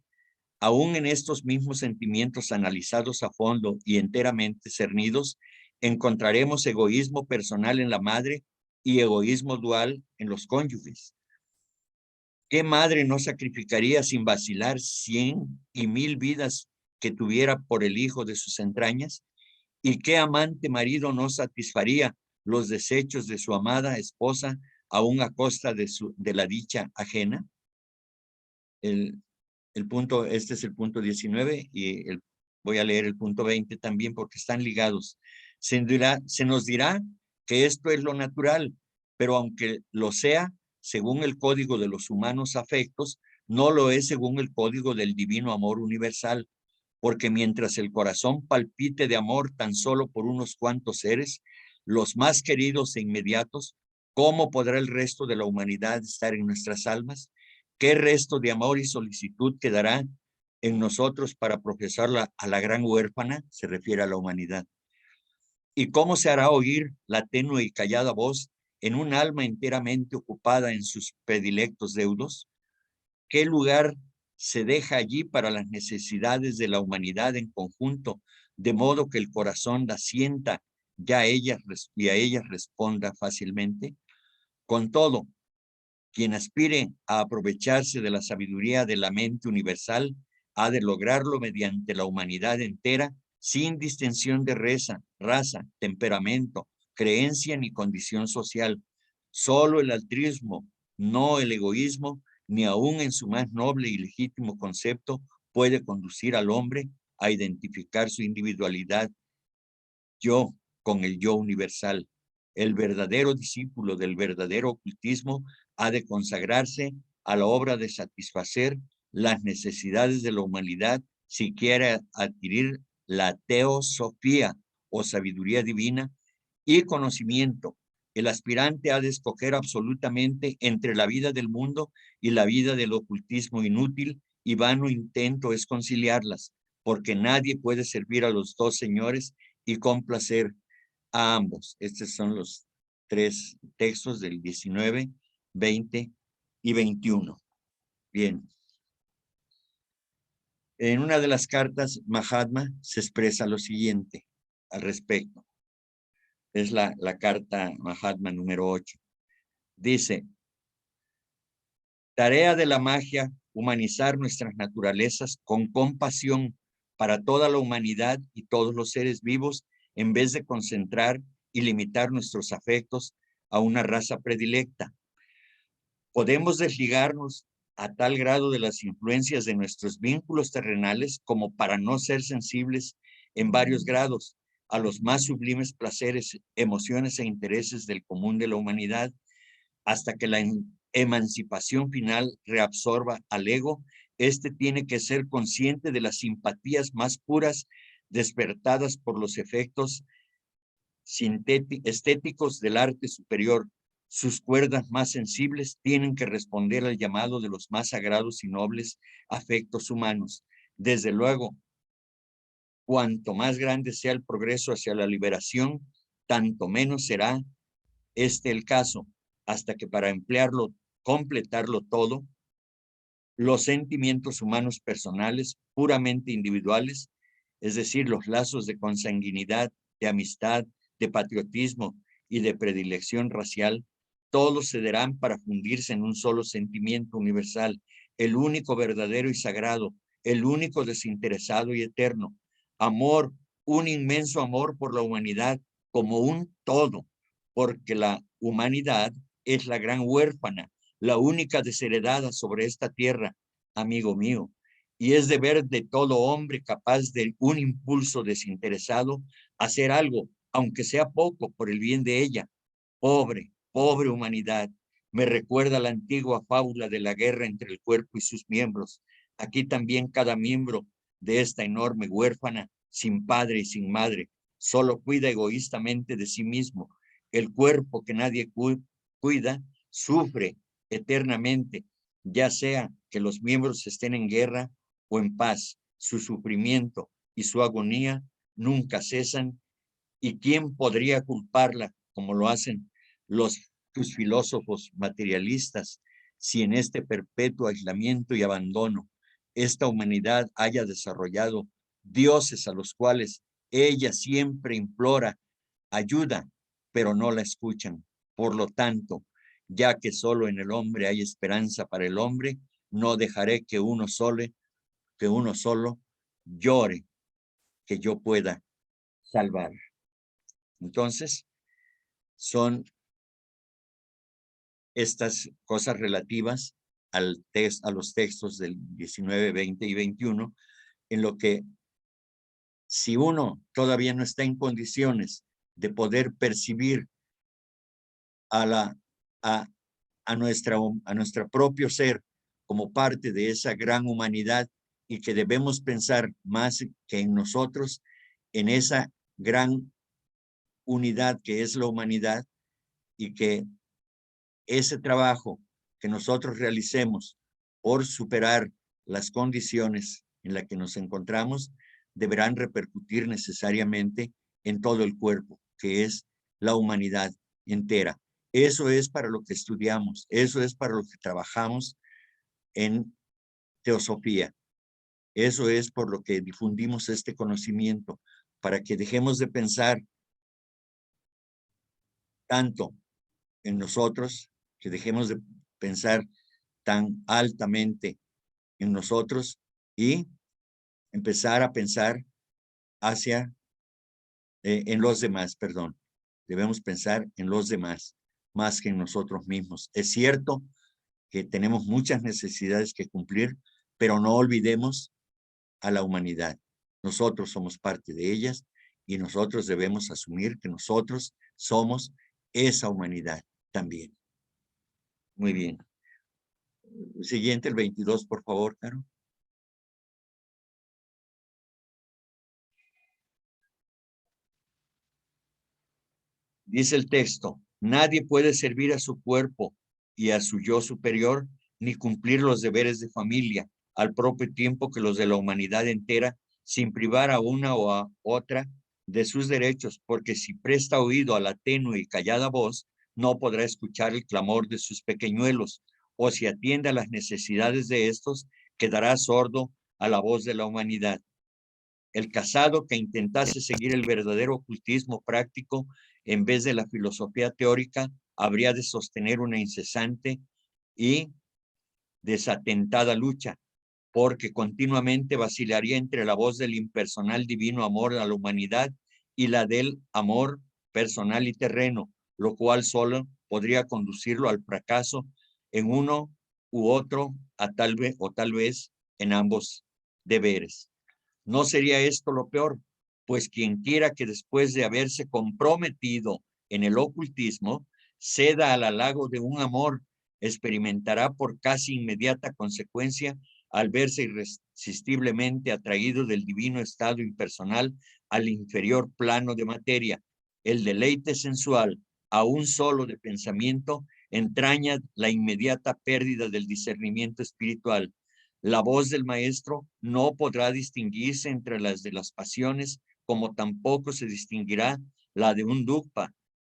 aún en estos mismos sentimientos analizados a fondo y enteramente cernidos, encontraremos egoísmo personal en la madre y egoísmo dual en los cónyuges. ¿Qué madre no sacrificaría sin vacilar 100 y 1000 vidas que tuviera por el hijo de sus entrañas? ¿Y qué amante marido no satisfaría los desechos de su amada esposa aún a costa de la dicha ajena? Este es el punto 19 y voy a leer el punto 20 también porque están ligados. Se nos dirá que esto es lo natural, pero aunque lo sea, según el código de los humanos afectos, no lo es según el código del divino amor universal, porque mientras el corazón palpite de amor tan solo por unos cuantos seres, los más queridos e inmediatos, ¿cómo podrá el resto de la humanidad estar en nuestras almas? ¿Qué resto de amor y solicitud quedará en nosotros para profesarla a la gran huérfana? Se refiere a la humanidad. ¿Y cómo se hará oír la tenue y callada voz en un alma enteramente ocupada en sus predilectos deudos? ¿Qué lugar se deja allí para las necesidades de la humanidad en conjunto, de modo que el corazón la sienta y a ellas responda fácilmente? Con todo, quien aspire a aprovecharse de la sabiduría de la mente universal ha de lograrlo mediante la humanidad entera, sin distinción de raza, temperamento, creencia ni condición social. Solo el altruismo, no el egoísmo, ni aun en su más noble y legítimo concepto, puede conducir al hombre a identificar su individualidad yo con el yo universal. El verdadero discípulo del verdadero ocultismo ha de consagrarse a la obra de satisfacer las necesidades de la humanidad si quiere adquirir la teosofía o sabiduría divina y conocimiento. El aspirante ha de escoger absolutamente entre la vida del mundo y la vida del ocultismo inútil y vano intento es conciliarlas, porque nadie puede servir a los dos señores y complacer a ambos. Estos son los tres textos del 19, 20 y 21. Bien. En una de las cartas, Mahatma se expresa lo siguiente al respecto. Es la carta Mahatma número 8. Dice, tarea de la magia, humanizar nuestras naturalezas con compasión para toda la humanidad y todos los seres vivos, en vez de concentrar y limitar nuestros afectos a una raza predilecta. Podemos desligarnos a tal grado de las influencias de nuestros vínculos terrenales como para no ser sensibles en varios grados a los más sublimes placeres, emociones e intereses del común de la humanidad, hasta que la emancipación final reabsorba al ego. Este tiene que ser consciente de las simpatías más puras despertadas por los efectos estéticos del arte superior. Sus cuerdas más sensibles tienen que responder al llamado de los más sagrados y nobles afectos humanos. Desde luego, cuanto más grande sea el progreso hacia la liberación, tanto menos será este el caso, hasta que para emplearlo, completarlo todo, los sentimientos humanos personales, puramente individuales, es decir, los lazos de consanguinidad, de amistad, de patriotismo y de predilección racial, todos cederán para fundirse en un solo sentimiento universal, el único verdadero y sagrado, el único desinteresado y eterno. Amor, un inmenso amor por la humanidad como un todo, porque la humanidad es la gran huérfana, la única desheredada sobre esta tierra, amigo mío, y es deber de todo hombre capaz de un impulso desinteresado hacer algo, aunque sea poco, por el bien de ella. Pobre, pobre humanidad. Me recuerda la antigua fábula de la guerra entre el cuerpo y sus miembros. Aquí también cada miembro de esta enorme huérfana, sin padre y sin madre, solo cuida egoístamente de sí mismo. El cuerpo que nadie cuida sufre eternamente, ya sea que los miembros estén en guerra o en paz. Su sufrimiento y su agonía nunca cesan. ¿Y quién podría culparla, como lo hacen sus filósofos materialistas, si en este perpetuo aislamiento y abandono esta humanidad haya desarrollado dioses a los cuales ella siempre implora ayuda, pero no la escuchan? Por lo tanto, ya que solo en el hombre hay esperanza para el hombre, no dejaré que uno solo llore, que yo pueda salvar. Entonces, son estas cosas relativas a los textos del 19, 20 y 21, en lo que si uno todavía no está en condiciones de poder percibir a nuestro propio ser como parte de esa gran humanidad y que debemos pensar más que en nosotros, en esa gran unidad que es la humanidad, y que ese trabajo que nosotros realicemos por superar las condiciones en las que nos encontramos deberán repercutir necesariamente en todo el cuerpo, que es la humanidad entera. Eso es para lo que estudiamos, eso es para lo que trabajamos en teosofía. Eso es por lo que difundimos este conocimiento, para que dejemos de pensar tanto en nosotros, que dejemos de pensar tan altamente en nosotros y empezar a pensar en los demás, perdón. Debemos pensar en los demás más que en nosotros mismos. Es cierto que tenemos muchas necesidades que cumplir, pero no olvidemos a la humanidad. Nosotros somos parte de ellas y nosotros debemos asumir que nosotros somos esa humanidad también. Muy bien. Siguiente, el 22, por favor, Caro. Dice el texto, nadie puede servir a su cuerpo y a su yo superior, ni cumplir los deberes de familia al propio tiempo que los de la humanidad entera, sin privar a una o a otra de sus derechos, porque si presta oído a la tenue y callada voz, no podrá escuchar el clamor de sus pequeñuelos, o si atiende a las necesidades de estos, quedará sordo a la voz de la humanidad. El casado que intentase seguir el verdadero ocultismo práctico en vez de la filosofía teórica habría de sostener una incesante y desatentada lucha, porque continuamente vacilaría entre la voz del impersonal divino amor a la humanidad y la del amor personal y terreno, lo cual solo podría conducirlo al fracaso en uno u otro, tal vez en ambos deberes. ¿No sería esto lo peor? Pues quien quiera que después de haberse comprometido en el ocultismo, ceda al halago de un amor, experimentará por casi inmediata consecuencia, al verse irresistiblemente atraído del divino estado impersonal al inferior plano de materia. El deleite sensual, aún solo de pensamiento, entraña la inmediata pérdida del discernimiento espiritual. La voz del maestro no podrá distinguirse entre las de las pasiones, como tampoco se distinguirá la de un dugpa,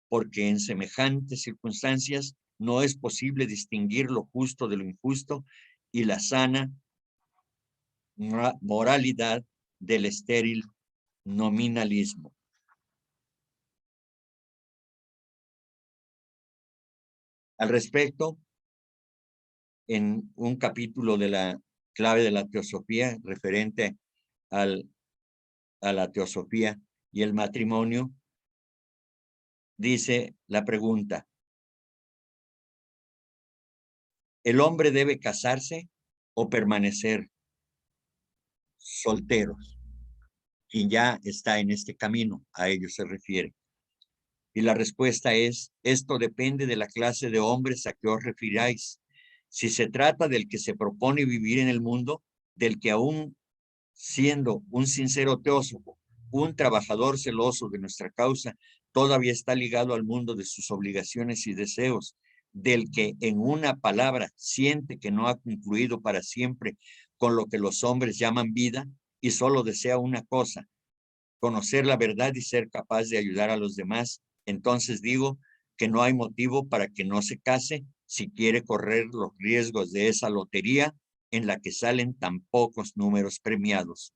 porque en semejantes circunstancias no es posible distinguir lo justo de lo injusto y la sana moralidad del estéril nominalismo. Al respecto, en un capítulo de la clave de la teosofía referente a la teosofía y el matrimonio, dice la pregunta: ¿el hombre debe casarse o permanecer solteros? Quien ya está en este camino, a ello se refiere. Y la respuesta es: esto depende de la clase de hombres a que os refiráis. Si se trata del que se propone vivir en el mundo, del que aún siendo un sincero teósofo, un trabajador celoso de nuestra causa, todavía está ligado al mundo de sus obligaciones y deseos, del que en una palabra siente que no ha concluido para siempre con lo que los hombres llaman vida y solo desea una cosa: conocer la verdad y ser capaz de ayudar a los demás. Entonces digo que no hay motivo para que no se case si quiere correr los riesgos de esa lotería en la que salen tan pocos números premiados.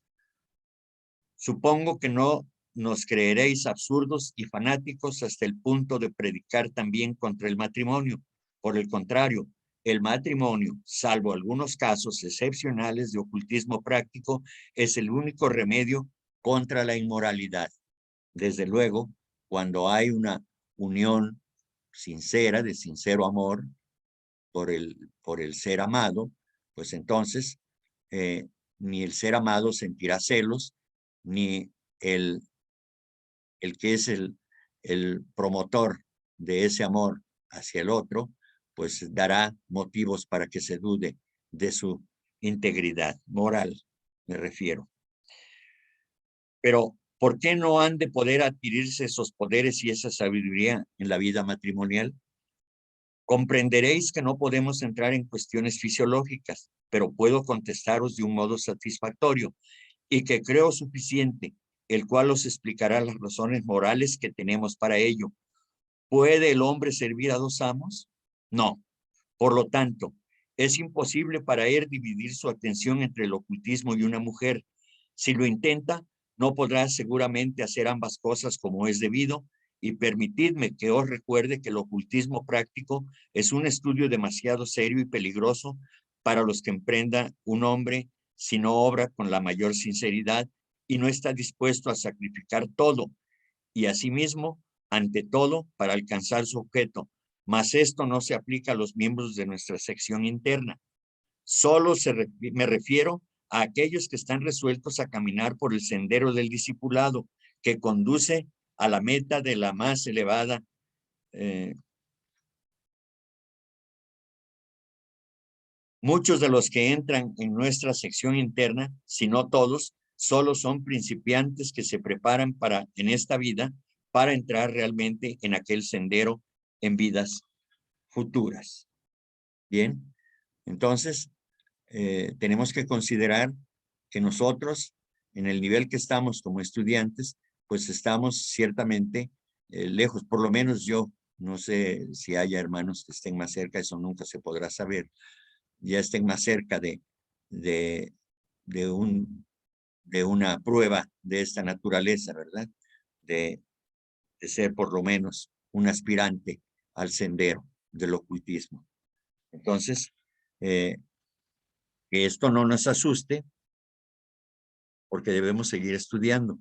Supongo que no nos creeréis absurdos y fanáticos hasta el punto de predicar también contra el matrimonio. Por el contrario, el matrimonio, salvo algunos casos excepcionales de ocultismo práctico, es el único remedio contra la inmoralidad. Desde luego, cuando hay una unión sincera, de sincero amor por el ser amado, pues entonces ni el ser amado sentirá celos, ni el que es el promotor de ese amor hacia el otro, pues dará motivos para que se dude de su integridad moral, me refiero. Pero, ¿por qué no han de poder adquirirse esos poderes y esa sabiduría en la vida matrimonial? Comprenderéis que no podemos entrar en cuestiones fisiológicas, pero puedo contestaros de un modo satisfactorio y que creo suficiente, el cual os explicará las razones morales que tenemos para ello. ¿Puede el hombre servir a dos amos? No. Por lo tanto, es imposible para él dividir su atención entre el ocultismo y una mujer. Si lo intenta, no podrá seguramente hacer ambas cosas como es debido, y permitidme que os recuerde que el ocultismo práctico es un estudio demasiado serio y peligroso para los que emprenda un hombre si no obra con la mayor sinceridad y no está dispuesto a sacrificar todo y asimismo, ante todo, para alcanzar su objeto. Mas esto no se aplica a los miembros de nuestra sección interna. Solo me refiero a aquellos que están resueltos a caminar por el sendero del discipulado, que conduce a la meta de la más elevada muchos de los que entran en nuestra sección interna, si no todos, solo son principiantes que se preparan en esta vida para entrar realmente en aquel sendero en vidas futuras. Bien, entonces tenemos que considerar que nosotros, en el nivel que estamos como estudiantes, pues estamos ciertamente lejos, por lo menos yo, no sé si haya hermanos que estén más cerca, eso nunca se podrá saber, ya estén más cerca de una prueba de esta naturaleza, ¿verdad? De ser por lo menos un aspirante al sendero del ocultismo. Entonces, que esto no nos asuste, porque debemos seguir estudiando,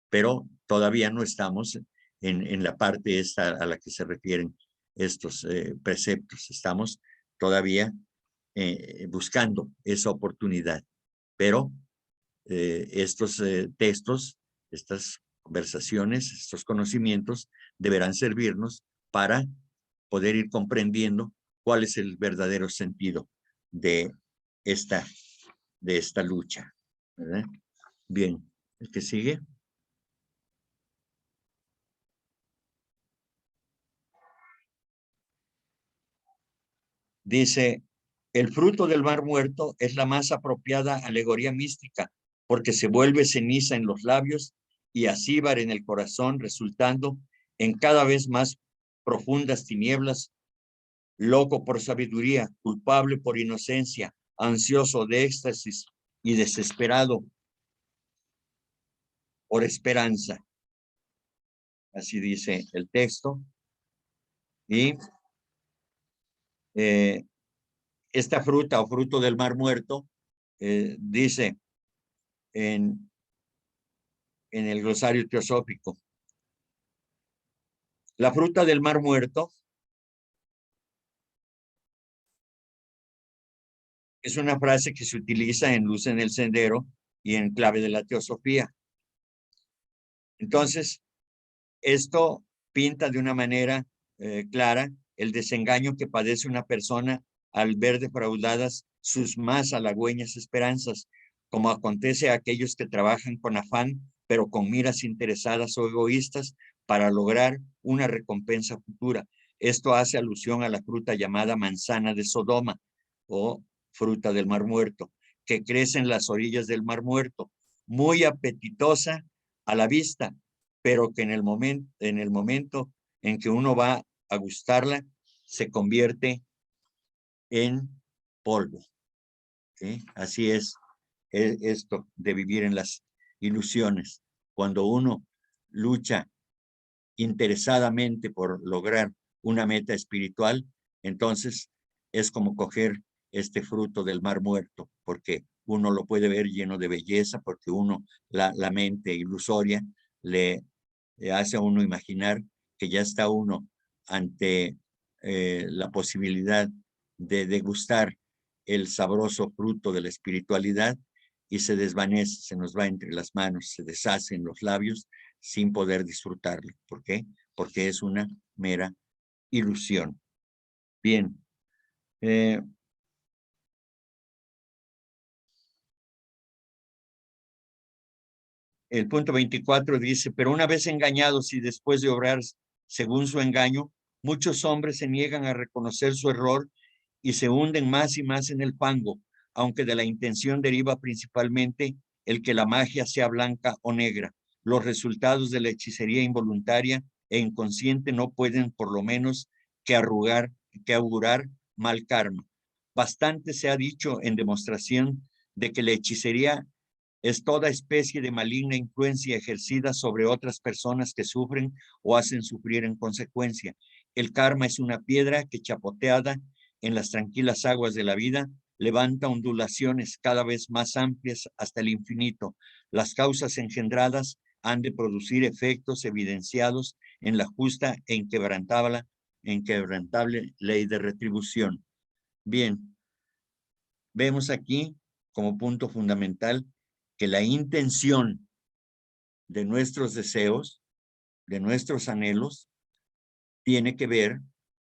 pero todavía no estamos en la parte esta a la que se refieren estos preceptos. Estamos todavía buscando esa oportunidad, pero estos textos, estas conversaciones, estos conocimientos deberán servirnos para poder ir comprendiendo cuál es el verdadero sentido de esta lucha, ¿verdad? Bien, el que sigue. Dice, el fruto del mar muerto es la más apropiada alegoría mística, porque se vuelve ceniza en los labios y acíbar en el corazón, resultando en cada vez más profundas tinieblas, loco por sabiduría, culpable por inocencia, ansioso de éxtasis y desesperado por esperanza. Así dice el texto. Y esta fruta o fruto del mar muerto, dice en el glosario teosófico, la fruta del mar muerto es una frase que se utiliza en Luz en el Sendero y en Clave de la Teosofía. Entonces, esto pinta de una manera clara el desengaño que padece una persona al ver defraudadas sus más halagüeñas esperanzas, como acontece a aquellos que trabajan con afán, pero con miras interesadas o egoístas para lograr una recompensa futura. Esto hace alusión a la fruta llamada manzana de Sodoma o fruta del Mar Muerto, que crece en las orillas del Mar Muerto, muy apetitosa a la vista, pero que en el momento en que uno va a gustarla, se convierte en polvo. ¿Sí? Así es esto de vivir en las ilusiones. Cuando uno lucha interesadamente por lograr una meta espiritual, entonces es como coger este fruto del mar muerto, porque uno lo puede ver lleno de belleza, porque uno, la mente ilusoria, le hace a uno imaginar que ya está uno ante la posibilidad de degustar el sabroso fruto de la espiritualidad y se desvanece, se nos va entre las manos, se deshace en los labios sin poder disfrutarlo. ¿Por qué? Porque es una mera ilusión. Bien. El punto 24 dice, pero una vez engañados y después de obrar según su engaño, muchos hombres se niegan a reconocer su error y se hunden más y más en el fango, aunque de la intención deriva principalmente el que la magia sea blanca o negra. Los resultados de la hechicería involuntaria e inconsciente no pueden por lo menos que augurar mal karma. Bastante se ha dicho en demostración de que la hechicería es toda especie de maligna influencia ejercida sobre otras personas que sufren o hacen sufrir en consecuencia. El karma es una piedra que, chapoteada en las tranquilas aguas de la vida, levanta ondulaciones cada vez más amplias hasta el infinito. Las causas engendradas han de producir efectos evidenciados en la justa e inquebrantable ley de retribución. Bien, vemos aquí como punto fundamental que la intención de nuestros deseos, de nuestros anhelos, tiene que ver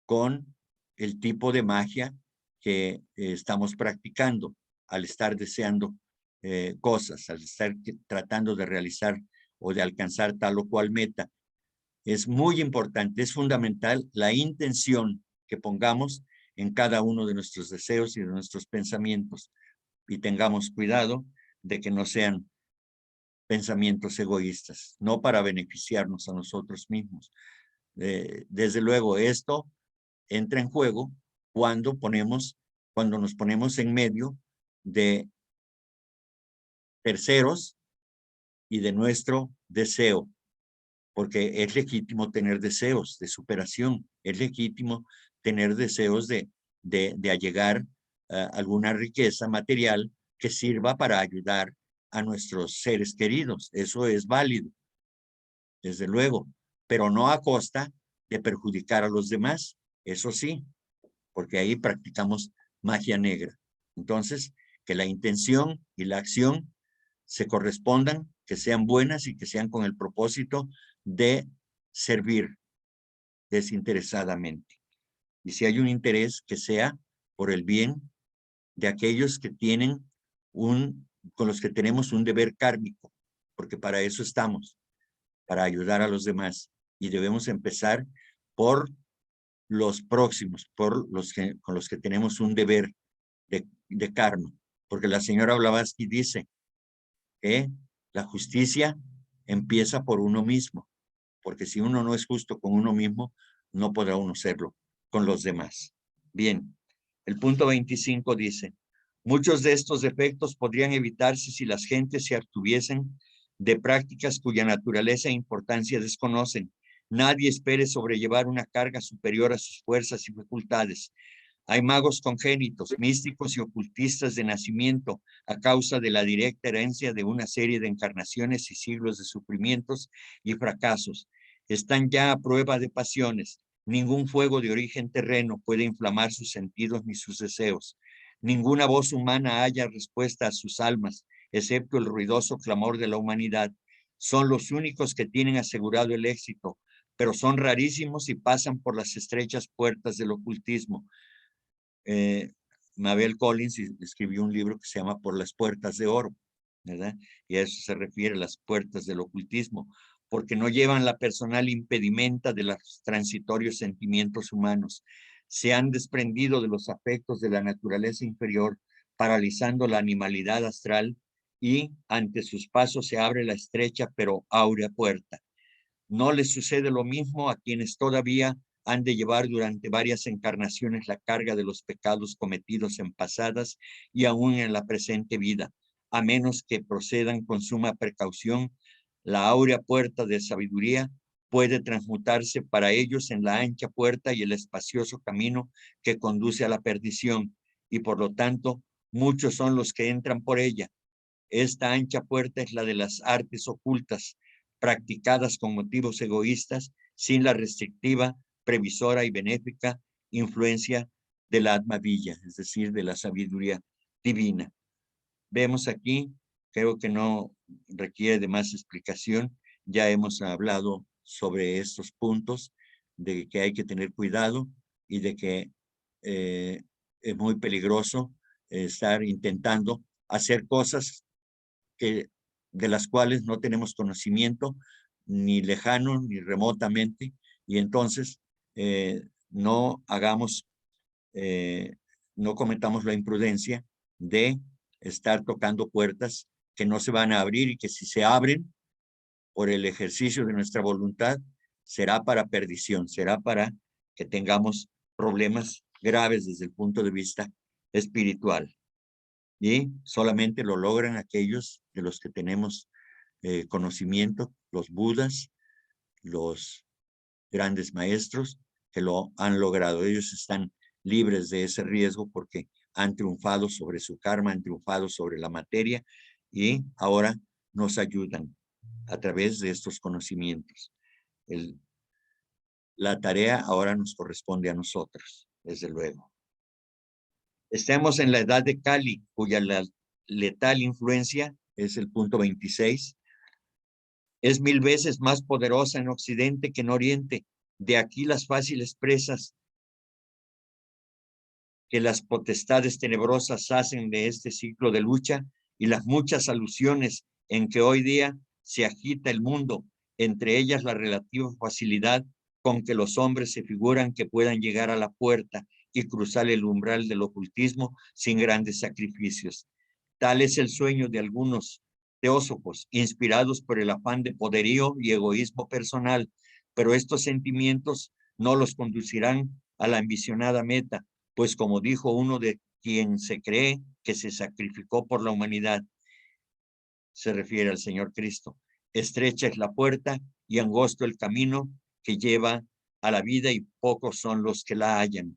con el tipo de magia que estamos practicando al estar deseando cosas, al estar tratando de realizar o de alcanzar tal o cual meta. Es muy importante, es fundamental la intención que pongamos en cada uno de nuestros deseos y de nuestros pensamientos. Y tengamos cuidado de que no sean pensamientos egoístas, no para beneficiarnos a nosotros mismos. Desde luego, esto entra en juego cuando nos ponemos en medio de terceros y de nuestro deseo, porque es legítimo tener deseos de superación, es legítimo tener deseos de allegar alguna riqueza material que sirva para ayudar a nuestros seres queridos. Eso es válido, desde luego, pero no a costa de perjudicar a los demás. Eso sí, porque ahí practicamos magia negra. Entonces, que la intención y la acción se correspondan, que sean buenas y que sean con el propósito de servir desinteresadamente. Y si hay un interés, que sea por el bien de aquellos que tienen con los que tenemos un deber kármico, porque para eso estamos, para ayudar a los demás. Y debemos empezar por los próximos, por con los que tenemos un deber de karma. Porque la señora Blavatsky dice que la justicia empieza por uno mismo, porque si uno no es justo con uno mismo, no podrá uno serlo con los demás. Bien, el punto 25 dice, muchos de estos defectos podrían evitarse si las gentes se abstuviesen de prácticas cuya naturaleza e importancia desconocen. Nadie espere sobrellevar una carga superior a sus fuerzas y facultades. Hay magos congénitos, místicos y ocultistas de nacimiento a causa de la directa herencia de una serie de encarnaciones y siglos de sufrimientos y fracasos. Están ya a prueba de pasiones. Ningún fuego de origen terreno puede inflamar sus sentidos ni sus deseos. Ninguna voz humana halla respuesta a sus almas, excepto el ruidoso clamor de la humanidad. Son los únicos que tienen asegurado el éxito, pero son rarísimos y pasan por las estrechas puertas del ocultismo. Mabel Collins escribió un libro que se llama Por las puertas de oro, ¿verdad? Y a eso se refiere, las puertas del ocultismo, porque no llevan la personal impedimenta de los transitorios sentimientos humanos. Se han desprendido de los afectos de la naturaleza inferior, paralizando la animalidad astral, y ante sus pasos se abre la estrecha pero áurea puerta. No les sucede lo mismo a quienes todavía han de llevar durante varias encarnaciones la carga de los pecados cometidos en pasadas y aún en la presente vida, a menos que procedan con suma precaución. La áurea puerta de sabiduría puede transmutarse para ellos en la ancha puerta y el espacioso camino que conduce a la perdición, y por lo tanto, muchos son los que entran por ella. Esta ancha puerta es la de las artes ocultas, practicadas con motivos egoístas, sin la restrictiva, previsora y benéfica influencia de la Atma-Villa, es decir, de la sabiduría divina. Vemos aquí, creo que no requiere de más explicación, ya hemos hablado sobre estos puntos, de que hay que tener cuidado y de que es muy peligroso estar intentando hacer cosas de las cuales no tenemos conocimiento, ni lejano, ni remotamente, y entonces no hagamos, no cometamos la imprudencia de estar tocando puertas que no se van a abrir y que si se abren por el ejercicio de nuestra voluntad, será para perdición, será para que tengamos problemas graves desde el punto de vista espiritual. Y solamente lo logran aquellos de los que tenemos conocimiento, los budas, los grandes maestros que lo han logrado. Ellos están libres de ese riesgo porque han triunfado sobre su karma, han triunfado sobre la materia y ahora nos ayudan a través de estos conocimientos. La tarea ahora nos corresponde a nosotros, desde luego. Estamos en la edad de Kali, cuya letal influencia es el punto 26. Es 1000 veces más poderosa en Occidente que en Oriente. De aquí las fáciles presas que las potestades tenebrosas hacen de este ciclo de lucha y las muchas alusiones en que hoy día se agita el mundo, entre ellas la relativa facilidad con que los hombres se figuran que puedan llegar a la puerta y cruzar el umbral del ocultismo sin grandes sacrificios. Tal es el sueño de algunos teósofos, inspirados por el afán de poderío y egoísmo personal, pero estos sentimientos no los conducirán a la ambicionada meta, pues como dijo uno de quien se cree que se sacrificó por la humanidad, se refiere al Señor Cristo, estrecha es la puerta y angosto el camino que lleva a la vida y pocos son los que la hallan.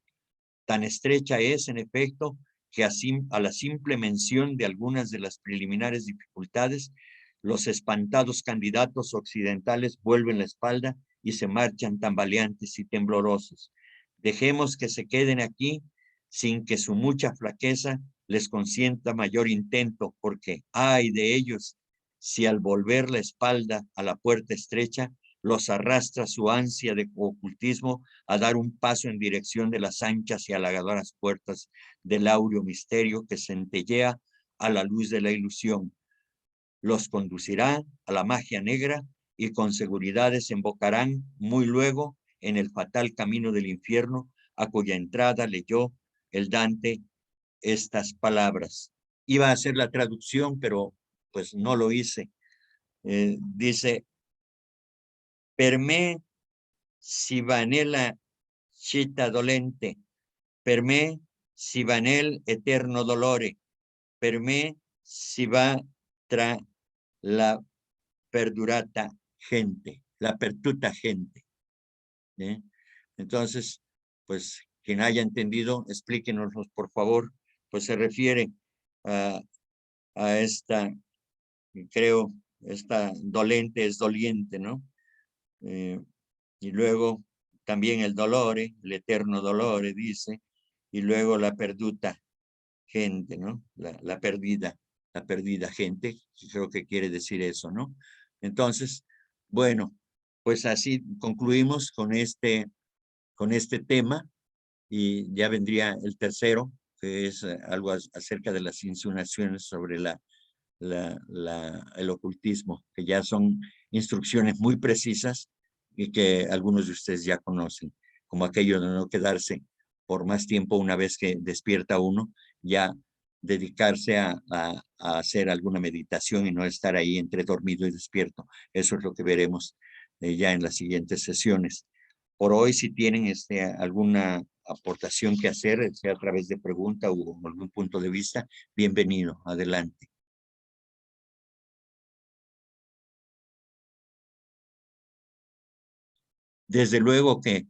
Tan estrecha es, en efecto, que a la simple mención de algunas de las preliminares dificultades, los espantados candidatos occidentales vuelven la espalda y se marchan tambaleantes y temblorosos. Dejemos que se queden aquí sin que su mucha flaqueza les consienta mayor intento, porque ay de ellos si al volver la espalda a la puerta estrecha los arrastra su ansia de ocultismo a dar un paso en dirección de las anchas y halagadoras puertas del áureo misterio que centellea a la luz de la ilusión. Los conducirá a la magia negra y con seguridad desembocarán muy luego en el fatal camino del infierno, a cuya entrada leyó el Dante estas palabras. Iba a hacer la traducción, pero pues no lo hice. Dice, per me si va nella città dolente, per me si va nel eterno dolore, per me si va tra la perdurata gente, la pertuta gente. ¿Eh? Entonces, pues quien haya entendido, explíquenos por favor, pues se refiere a esta, creo, esta dolente es doliente, ¿no? Y luego también el dolore, el eterno dolore, dice, y luego la perduta gente, ¿no? La perdida gente, creo que quiere decir eso, ¿no? Entonces, bueno, pues así concluimos con este tema y ya vendría el tercero, que es algo acerca de las insinuaciones sobre el ocultismo, que ya son instrucciones muy precisas y que algunos de ustedes ya conocen, como aquello de no quedarse por más tiempo una vez que despierta uno, ya dedicarse a hacer alguna meditación y no estar ahí entre dormido y despierto. Eso es lo que veremos ya en las siguientes sesiones. Por hoy, si tienen alguna aportación que hacer, sea a través de pregunta o algún punto de vista, bienvenido, adelante. Desde luego que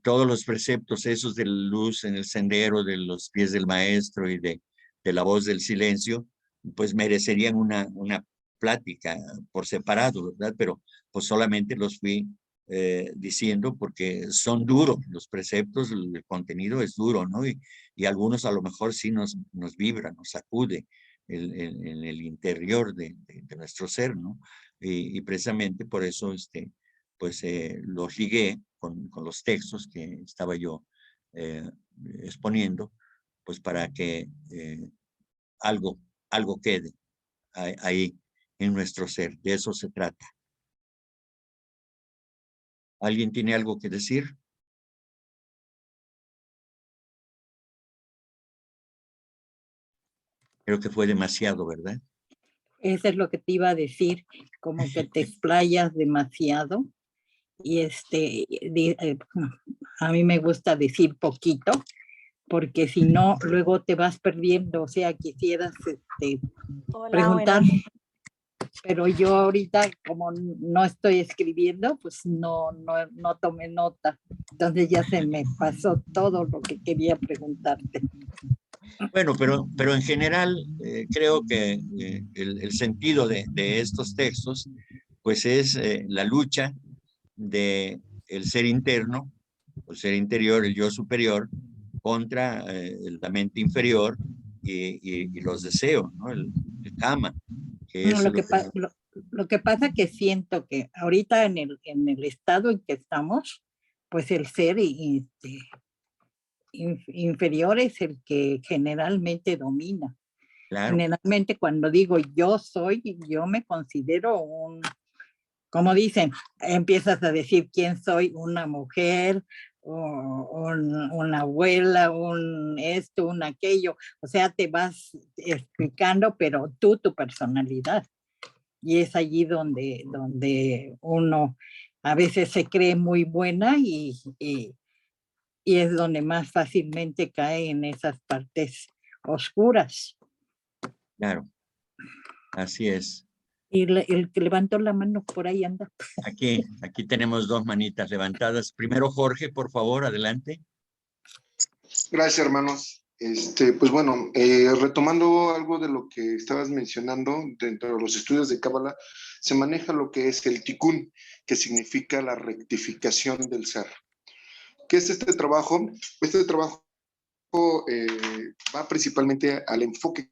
todos los preceptos esos de la luz en el sendero, de los pies del maestro y de la voz del silencio, pues merecerían una plática por separado, ¿verdad? Pero pues solamente los fui diciendo porque son duros los preceptos, el contenido es duro, ¿no? Y algunos a lo mejor sí nos vibra, nos sacude en el interior de nuestro ser, ¿no? Y precisamente por eso pues los ligué con los textos que estaba yo exponiendo, pues para que algo quede ahí en nuestro ser. De eso se trata. ¿Alguien tiene algo que decir? Creo que fue demasiado, ¿verdad? Eso es lo que te iba a decir, como que te explayas demasiado. Y a mí me gusta decir poquito, porque si no, luego te vas perdiendo. O sea, quisieras preguntar, pero yo ahorita, como no estoy escribiendo, pues no tomé nota. Entonces ya se me pasó todo lo que quería preguntarte. Bueno, pero en general creo que el sentido de estos textos pues es la lucha de el ser interno, el ser interior, el yo superior, contra la mente inferior y los deseos, ¿no? El kama. Que es lo que pasa que siento que ahorita en el estado en que estamos, pues el ser inferior es el que generalmente domina. Claro. Generalmente cuando digo yo me considero como dicen, empiezas a decir quién soy, una mujer, una abuela, un esto, un aquello. O sea, te vas explicando, pero tu personalidad. Y es allí donde uno a veces se cree muy buena y es donde más fácilmente cae en esas partes oscuras. Claro, así es. Y el que levantó la mano por ahí anda. Aquí tenemos dos manitas levantadas. Primero Jorge, por favor, adelante. Gracias, hermanos. Pues bueno, retomando algo de lo que estabas mencionando, dentro de los estudios de Cábala, se maneja lo que es el tikkun, que significa la rectificación del ser. ¿Qué es este trabajo? Este trabajo va principalmente al enfoque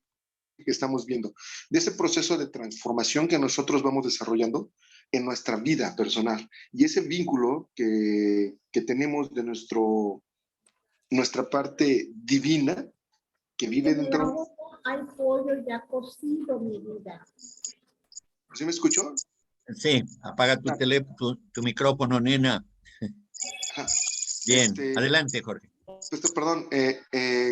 que estamos viendo, de ese proceso de transformación que nosotros vamos desarrollando en nuestra vida personal. Y ese vínculo que tenemos de nuestra parte divina, que vive dentro. Hay pollo ya cocido, mi vida. ¿Sí me escuchó? Sí, apaga tu teléfono, tu micrófono, nena. Ajá. Bien, adelante, Jorge. Perdón,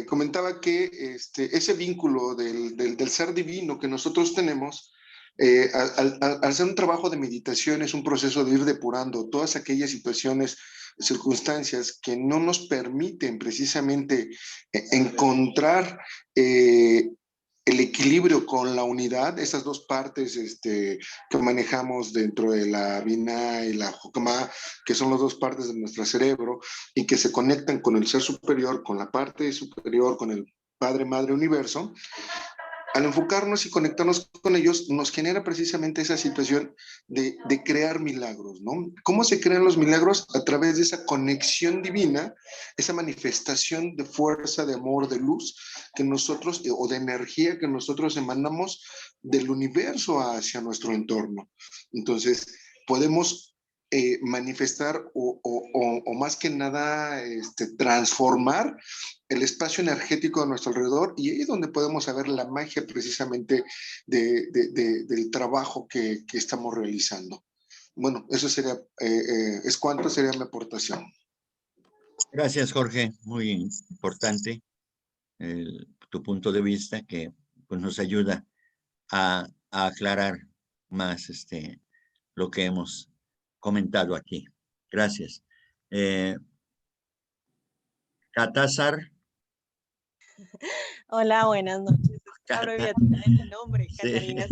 comentaba que ese vínculo del ser divino que nosotros tenemos, al hacer un trabajo de meditación, es un proceso de ir depurando todas aquellas situaciones, circunstancias que no nos permiten precisamente encontrar el equilibrio con la unidad, esas dos partes que manejamos dentro de la Binah y la Jokmah, que son las dos partes de nuestro cerebro y que se conectan con el ser superior, con la parte superior, con el Padre, Madre, Universo. Al enfocarnos y conectarnos con ellos, nos genera precisamente esa situación de crear milagros, ¿no? ¿Cómo se crean los milagros? A través de esa conexión divina, esa manifestación de fuerza, de amor, de luz, que nosotros, o de energía que nosotros emanamos del universo hacia nuestro entorno. Entonces, podemos manifestar o más que nada transformar el espacio energético de nuestro alrededor, y ahí es donde podemos saber la magia precisamente del trabajo que estamos realizando. Bueno, eso sería, es cuanto sería mi aportación. Gracias, Jorge. Muy importante tu punto de vista, que pues, nos ayuda a aclarar más lo que hemos comentado aquí. Gracias. Catazar. Hola, buenas noches. La abreviatura de mi nombre, Sí. Catalina.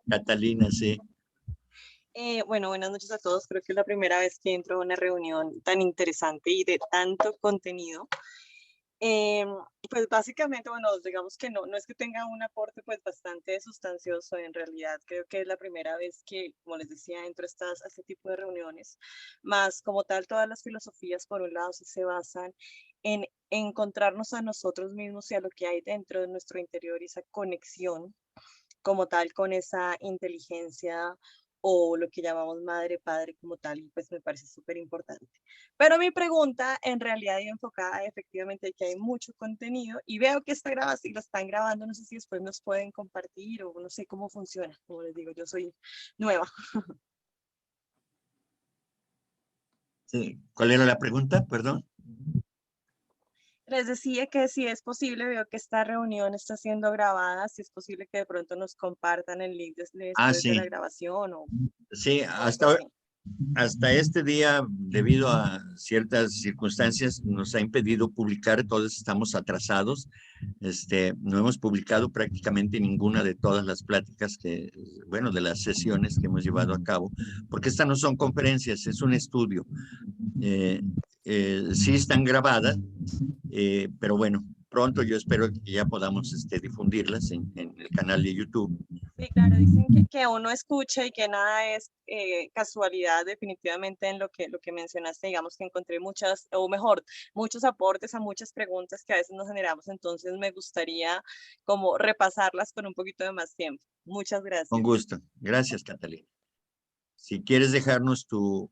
Catalina, sí. Bueno, buenas noches a todos. Creo que es la primera vez que entro a una reunión tan interesante y de tanto contenido. Pues básicamente, bueno, digamos que no es que tenga un aporte pues bastante sustancioso. En realidad creo que es la primera vez que, como les decía, entro a este tipo de reuniones. Más como tal, todas las filosofías por un lado sí se basan en encontrarnos a nosotros mismos y a lo que hay dentro de nuestro interior, y esa conexión como tal con esa inteligencia o lo que llamamos madre, padre como tal, y pues me parece súper importante. Pero mi pregunta en realidad iba enfocada efectivamente que hay mucho contenido y veo que está grabado, si lo están grabando, no sé si después nos pueden compartir o no sé cómo funciona. Como les digo, yo soy nueva. Sí. ¿Cuál era la pregunta? Perdón. Les decía que si es posible, veo que esta reunión está siendo grabada, si es posible que de pronto nos compartan el link después de la Sí. grabación o Sí, algo así. hasta este día, debido a ciertas circunstancias, nos ha impedido publicar, todos estamos atrasados. No hemos publicado prácticamente ninguna de todas las pláticas bueno, de las sesiones que hemos llevado a cabo, porque estas no son conferencias, es un estudio. Sí están grabadas, pero bueno, pronto yo espero que ya podamos difundirlas en el canal de YouTube. Sí, claro, dicen que uno escucha y que nada es casualidad. Definitivamente en lo que mencionaste, digamos que encontré muchas, o mejor, muchos aportes a muchas preguntas que a veces nos generamos, entonces me gustaría como repasarlas con un poquito de más tiempo. Muchas gracias. Con gusto. Gracias, Catalina. Si quieres dejarnos tu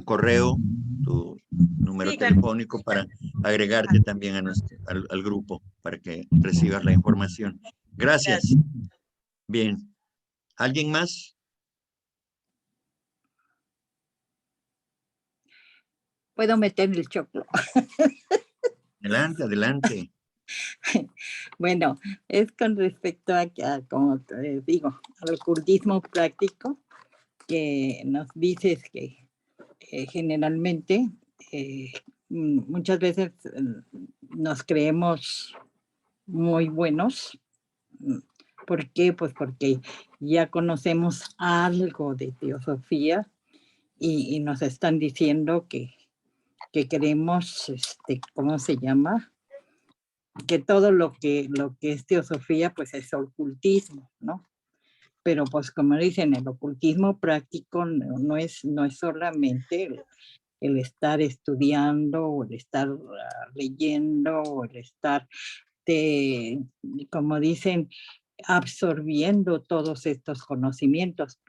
correo, tu número telefónico para agregarte también al grupo para que recibas la información. Gracias. Bien. ¿Alguien más? Puedo meter el choclo. Adelante, adelante. Bueno, es con respecto a como te digo, al ocultismo práctico, que nos dices que generalmente muchas veces nos creemos muy buenos. ¿Por qué? Pues porque ya conocemos algo de teosofía y nos están diciendo que queremos, ¿cómo se llama? que todo lo que es teosofía, pues es ocultismo, ¿no? Pero pues como dicen, el ocultismo práctico no es solamente el estar estudiando o el estar leyendo o el estar, como dicen, absorbiendo todos estos conocimientos.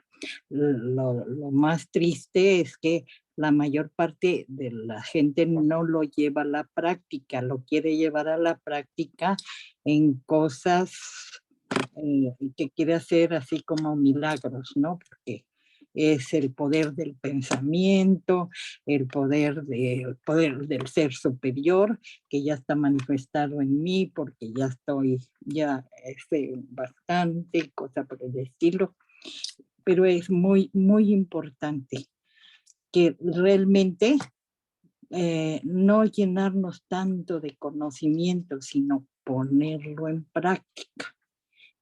Lo más triste es que la mayor parte de la gente no lo lleva a la práctica, lo quiere llevar a la práctica en cosas que quiere hacer así como milagros, ¿no? Porque es el poder del pensamiento, el poder del ser superior, que ya está manifestado en mí, porque ya estoy, ya bastante, cosa por el estilo. Pero es muy, muy importante que realmente no llenarnos tanto de conocimiento, sino ponerlo en práctica.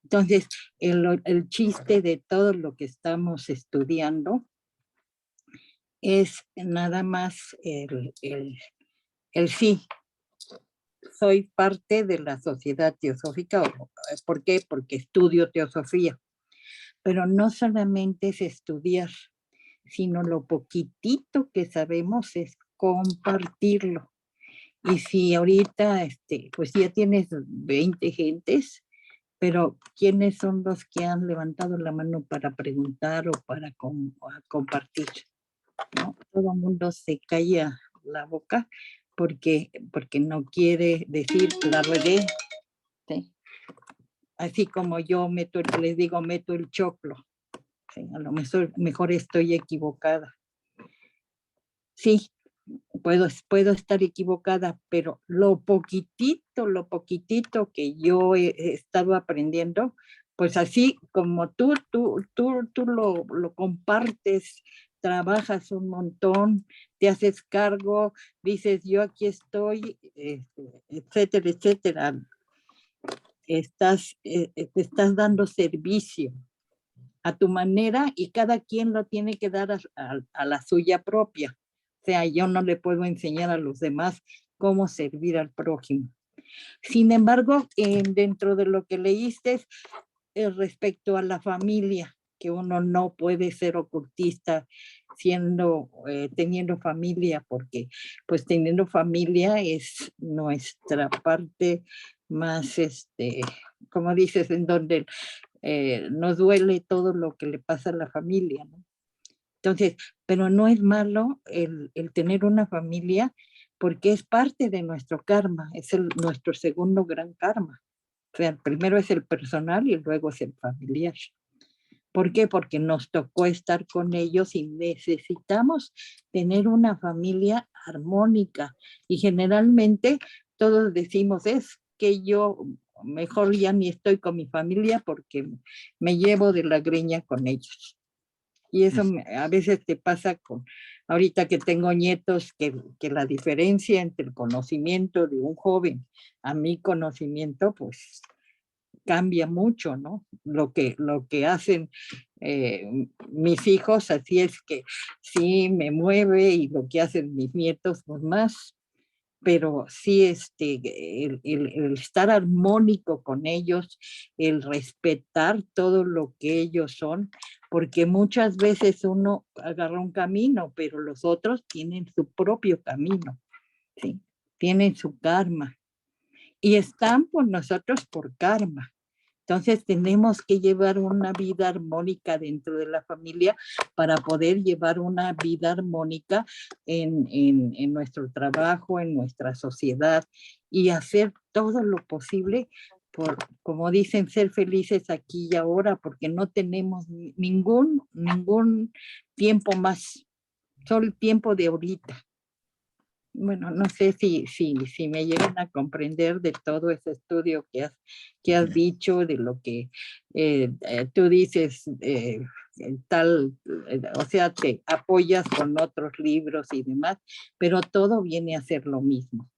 Entonces, el chiste de todo lo que estamos estudiando es nada más el sí. Soy parte de la sociedad teosófica. ¿Por qué? Porque estudio teosofía. Pero no solamente es estudiar, sino lo poquitito que sabemos es compartirlo. Y si ahorita, pues ya tienes 20 gentes, pero ¿quiénes son los que han levantado la mano para preguntar o para compartir? ¿No? Todo el mundo se calla la boca porque no quiere decir la regué, ¿sí? Así como yo les digo, meto el choclo. Sí, a lo mejor estoy equivocada. Sí, puedo estar equivocada, pero lo poquitito que yo he estado aprendiendo, pues así como tú lo compartes, trabajas un montón, te haces cargo, dices yo aquí estoy, etcétera, etcétera. Te estás dando servicio a tu manera y cada quien lo tiene que dar a la suya propia. O sea, yo no le puedo enseñar a los demás cómo servir al prójimo. Sin embargo, dentro de lo que leíste, respecto a la familia, que uno no puede ser ocultista teniendo familia, porque pues teniendo familia es nuestra parte más, como dices, en donde nos duele todo lo que le pasa a la familia, ¿no? Entonces, pero no es malo el tener una familia porque es parte de nuestro karma, es nuestro segundo gran karma. O sea, el primero es el personal y luego es el familiar. ¿Por qué? Porque nos tocó estar con ellos y necesitamos tener una familia armónica. Y generalmente todos decimos, es que yo mejor ya ni estoy con mi familia porque me llevo de la greña con ellos. Y eso a veces te pasa ahorita que tengo nietos, que la diferencia entre el conocimiento de un joven a mi conocimiento, pues cambia mucho, ¿no? Lo que hacen mis hijos, así es que sí me mueve, y lo que hacen mis nietos, pues más. Pero sí, el estar armónico con ellos, el respetar todo lo que ellos son, porque muchas veces uno agarra un camino, pero los otros tienen su propio camino, ¿sí? Tienen su karma y están por nosotros por karma. Entonces tenemos que llevar una vida armónica dentro de la familia para poder llevar una vida armónica en nuestro trabajo, en nuestra sociedad, y hacer todo lo posible por, como dicen, ser felices aquí y ahora, porque no tenemos ningún tiempo más, solo el tiempo de ahorita. Bueno, no sé si me llegan a comprender de todo ese estudio que has dicho, de lo que tú dices, o sea, te apoyas con otros libros y demás, pero todo viene a ser lo mismo.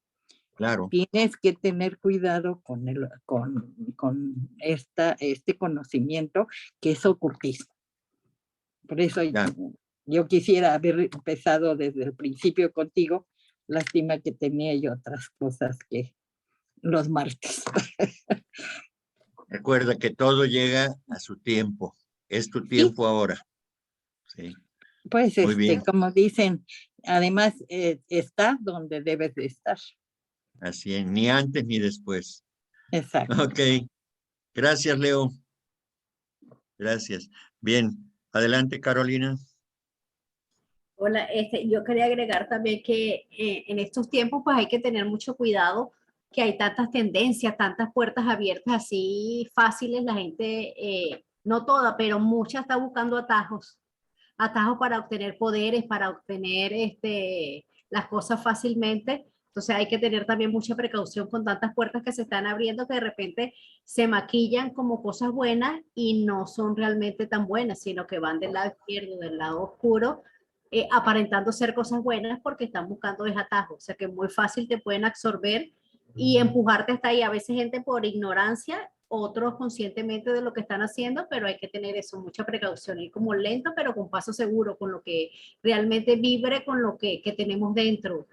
Claro. Tienes que tener cuidado con este conocimiento que es ocultismo. Por eso yo quisiera haber empezado desde el principio contigo. Lástima que tenía yo otras cosas que los martes. Recuerda que todo llega a su tiempo. Es tu Sí, tiempo ahora. Sí, pues muy bien. como dicen, además está donde debes de estar. Así es, ni antes ni después. Exacto. Ok, gracias, Leo. Gracias. Bien, adelante, Carolina. Hola, yo quería agregar también que en estos tiempos pues hay que tener mucho cuidado, que hay tantas tendencias, tantas puertas abiertas así fáciles, la gente, no toda, pero mucha está buscando atajos, atajos para obtener poderes, para obtener las cosas fácilmente. Entonces hay que tener también mucha precaución con tantas puertas que se están abriendo que de repente se maquillan como cosas buenas y no son realmente tan buenas, sino que van del lado izquierdo, del lado oscuro, aparentando ser cosas buenas porque están buscando desatajos. O sea que muy fácil te pueden absorber y empujarte hasta ahí. A veces gente por ignorancia, otros conscientemente de lo que están haciendo, pero hay que tener eso, mucha precaución, ir como lento, pero con paso seguro, con lo que realmente vibre con lo que tenemos dentro.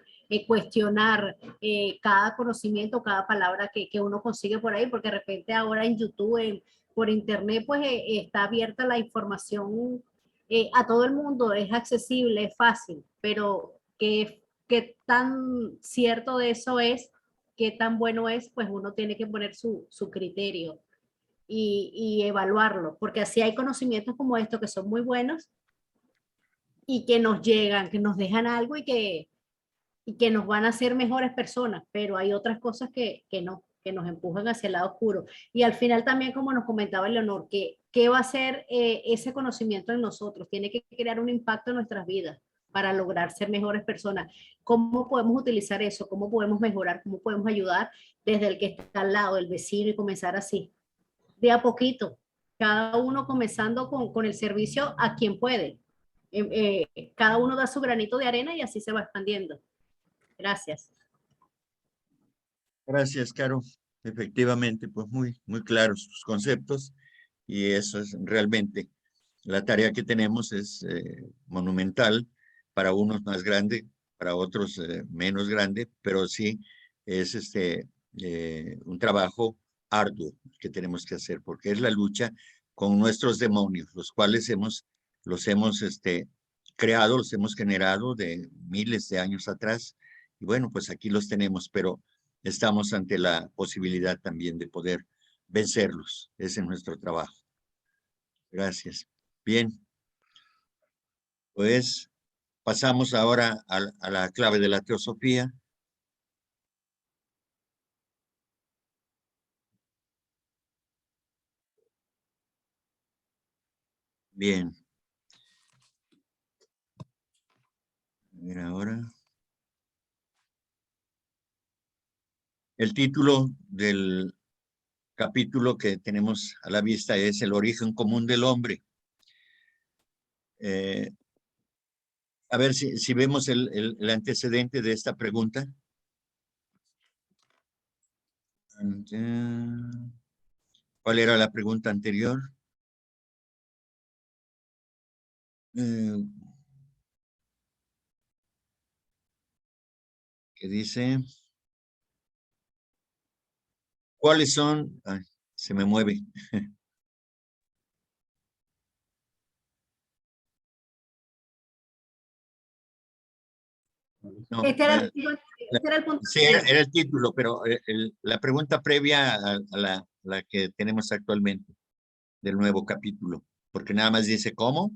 Cuestionar cada conocimiento, cada palabra que uno consigue por ahí, porque de repente ahora en YouTube, por internet, pues está abierta la información a todo el mundo, es accesible, es fácil, pero qué tan cierto de eso es, qué tan bueno es, pues uno tiene que poner su criterio y evaluarlo, porque así hay conocimientos como estos que son muy buenos y que nos llegan, que nos dejan algo y que nos van a hacer mejores personas, pero hay otras cosas que no, que nos empujan hacia el lado oscuro. Y al final también, como nos comentaba Leonor, ¿qué va a hacer ese conocimiento en nosotros? Tiene que crear un impacto en nuestras vidas para lograr ser mejores personas. ¿Cómo podemos utilizar eso? ¿Cómo podemos mejorar? ¿Cómo podemos ayudar desde el que está al lado, el vecino, y comenzar así? De a poquito, cada uno comenzando con el servicio a quien puede. Cada uno da su granito de arena y así se va expandiendo. Gracias. Gracias, Caro. Efectivamente, pues muy claros sus conceptos y eso es realmente la tarea que tenemos es monumental, para unos más grande, para otros menos grande, pero sí es un trabajo arduo que tenemos que hacer porque es la lucha con nuestros demonios, los cuales los hemos creado, los hemos generado de miles de años atrás y bueno, pues aquí los tenemos, pero estamos ante la posibilidad también de poder vencerlos. Ese es nuestro trabajo. Gracias. Bien. Pues pasamos ahora a la clave de la teosofía. Bien. A ver ahora. El título del capítulo que tenemos a la vista es El origen común del hombre. A ver si vemos el antecedente de esta pregunta. ¿Cuál era la pregunta anterior? Que dice, ¿cuáles son? Ay, se me mueve. No, Este era el punto. sí, era el título, pero la pregunta previa a la que tenemos actualmente del nuevo capítulo, porque nada más dice ¿cómo?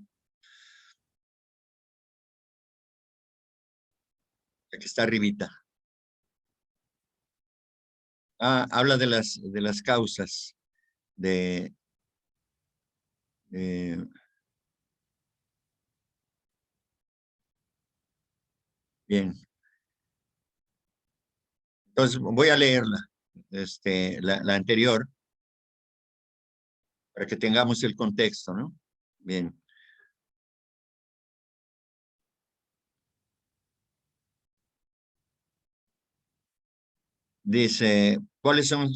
La que está arribita. Habla de las causas de bien. Entonces voy a leerla, la anterior, para que tengamos el contexto, ¿no? Bien. Dice, ¿cuáles son,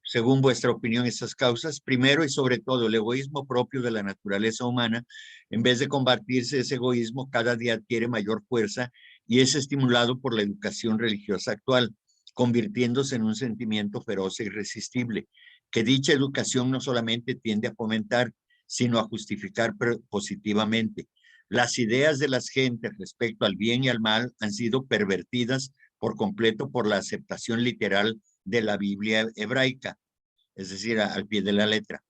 según vuestra opinión, esas causas? Primero y sobre todo, el egoísmo propio de la naturaleza humana. En vez de combatirse ese egoísmo, cada día adquiere mayor fuerza y es estimulado por la educación religiosa actual, convirtiéndose en un sentimiento feroz e irresistible, que dicha educación no solamente tiende a fomentar, sino a justificar positivamente. Las ideas de las gentes respecto al bien y al mal han sido pervertidas por completo por la aceptación literal de la Biblia hebraica, es decir, al pie de la letra.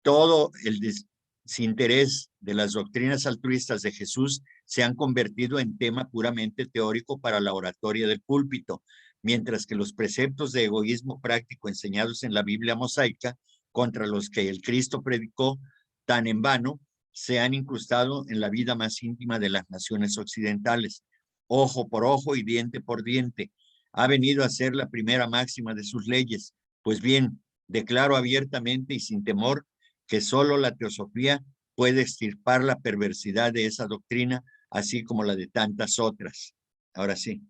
Todo el desinterés de las doctrinas altruistas de Jesús se han convertido en tema puramente teórico para la oratoria del púlpito, mientras que los preceptos de egoísmo práctico enseñados en la Biblia mosaica, contra los que el Cristo predicó tan en vano, se han incrustado en la vida más íntima de las naciones occidentales. Ojo por ojo y diente por diente ha venido a ser la primera máxima de sus leyes. Pues bien, declaro abiertamente y sin temor que solo la teosofía puede extirpar la perversidad de esa doctrina, así como la de tantas otras. Ahora sí,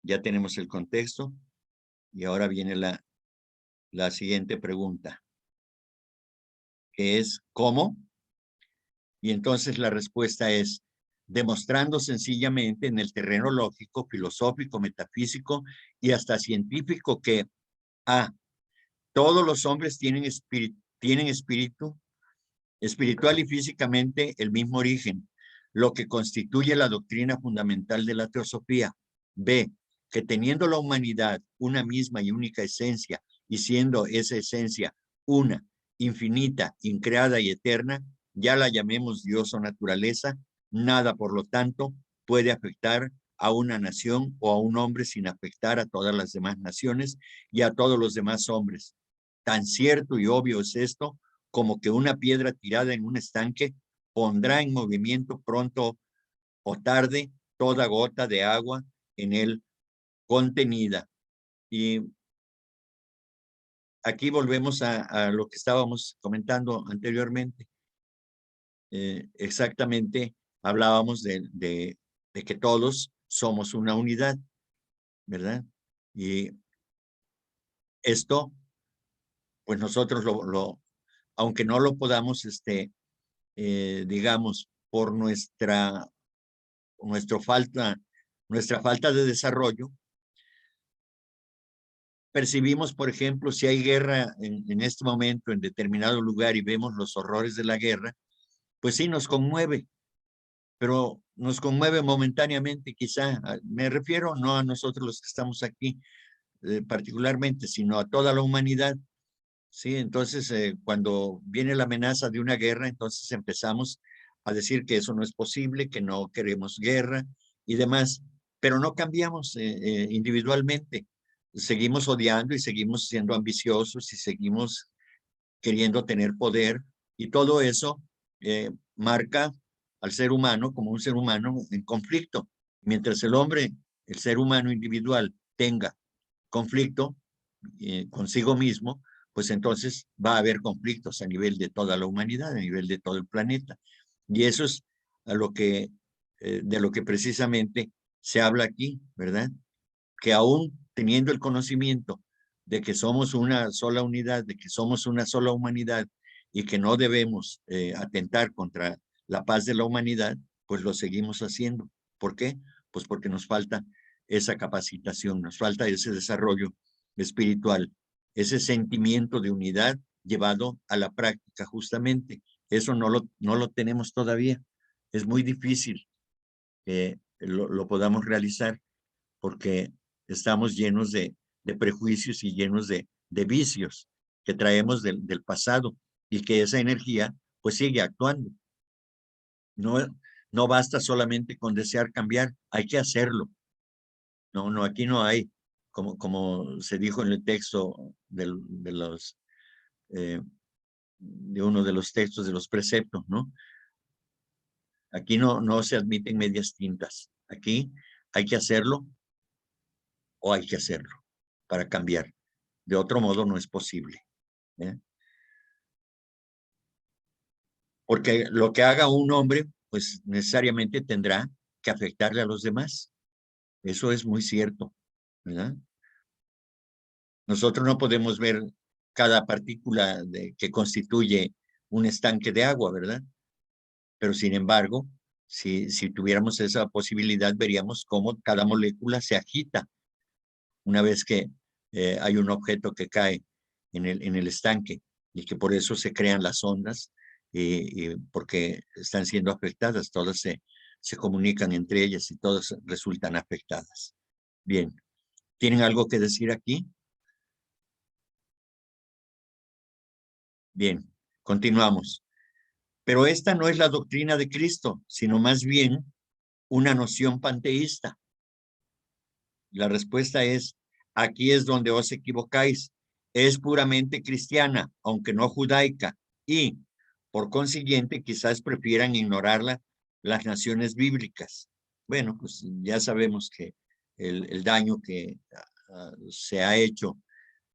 ya tenemos el contexto y ahora viene la siguiente pregunta, que es ¿cómo? Y entonces la respuesta es demostrando sencillamente en el terreno lógico, filosófico, metafísico y hasta científico que A, todos los hombres tienen espíritu espiritual y físicamente el mismo origen, lo que constituye la doctrina fundamental de la teosofía. B, que teniendo la humanidad una misma y única esencia, y siendo esa esencia una, infinita, increada y eterna, ya la llamemos Dios o naturaleza, nada, por lo tanto, puede afectar a una nación o a un hombre sin afectar a todas las demás naciones y a todos los demás hombres. Tan cierto y obvio es esto como que una piedra tirada en un estanque pondrá en movimiento pronto o tarde toda gota de agua en él contenida. Y aquí volvemos a lo que estábamos comentando anteriormente. Exactamente, hablábamos de que todos somos una unidad, ¿verdad? Y esto, pues nosotros aunque no lo podamos, digamos, por nuestra falta de desarrollo, percibimos, por ejemplo, si hay guerra en este momento en determinado lugar y vemos los horrores de la guerra, pues sí nos conmueve, pero nos conmueve momentáneamente quizá. Me refiero no a nosotros los que estamos aquí particularmente, sino a toda la humanidad. Sí, entonces cuando viene la amenaza de una guerra, entonces empezamos a decir que eso no es posible, que no queremos guerra y demás, pero no cambiamos individualmente. Seguimos odiando y seguimos siendo ambiciosos y seguimos queriendo tener poder y todo eso marca al ser humano como un ser humano en conflicto. Mientras el ser humano individual tenga conflicto consigo mismo, pues entonces va a haber conflictos a nivel de toda la humanidad, a nivel de todo el planeta. Y eso es de lo que precisamente se habla aquí, ¿verdad? Que aún teniendo el conocimiento de que somos una sola unidad, de que somos una sola humanidad y que no debemos atentar contra la paz de la humanidad, pues lo seguimos haciendo. ¿Por qué? Pues porque nos falta esa capacitación, nos falta ese desarrollo espiritual, ese sentimiento de unidad llevado a la práctica justamente. Eso no lo tenemos todavía. Es muy difícil que lo podamos realizar porque estamos llenos de prejuicios y llenos de vicios que traemos del pasado y que esa energía pues sigue actuando. No basta solamente con desear cambiar, hay que hacerlo. No, aquí no hay, como se dijo en el texto de uno de los textos de los preceptos, ¿no? Aquí no se admiten medias tintas. Aquí hay que hacerlo o hay que hacerlo para cambiar. De otro modo no es posible. Porque lo que haga un hombre, pues necesariamente tendrá que afectarle a los demás. Eso es muy cierto, ¿verdad? Nosotros no podemos ver cada partícula que constituye un estanque de agua, ¿verdad? Pero sin embargo, Si tuviéramos esa posibilidad, veríamos cómo cada molécula se agita una vez que hay un objeto que cae en el estanque, y que por eso se crean las ondas, porque están siendo afectadas, todas se comunican entre ellas y todas resultan afectadas. Bien, ¿tienen algo que decir aquí? Bien, continuamos. Pero esta no es la doctrina de Cristo, sino más bien una noción panteísta. La respuesta es, aquí es donde os equivocáis. Es puramente cristiana, aunque no judaica, y, por consiguiente, quizás prefieran ignorarla las naciones bíblicas. Bueno, pues ya sabemos que el daño que se ha hecho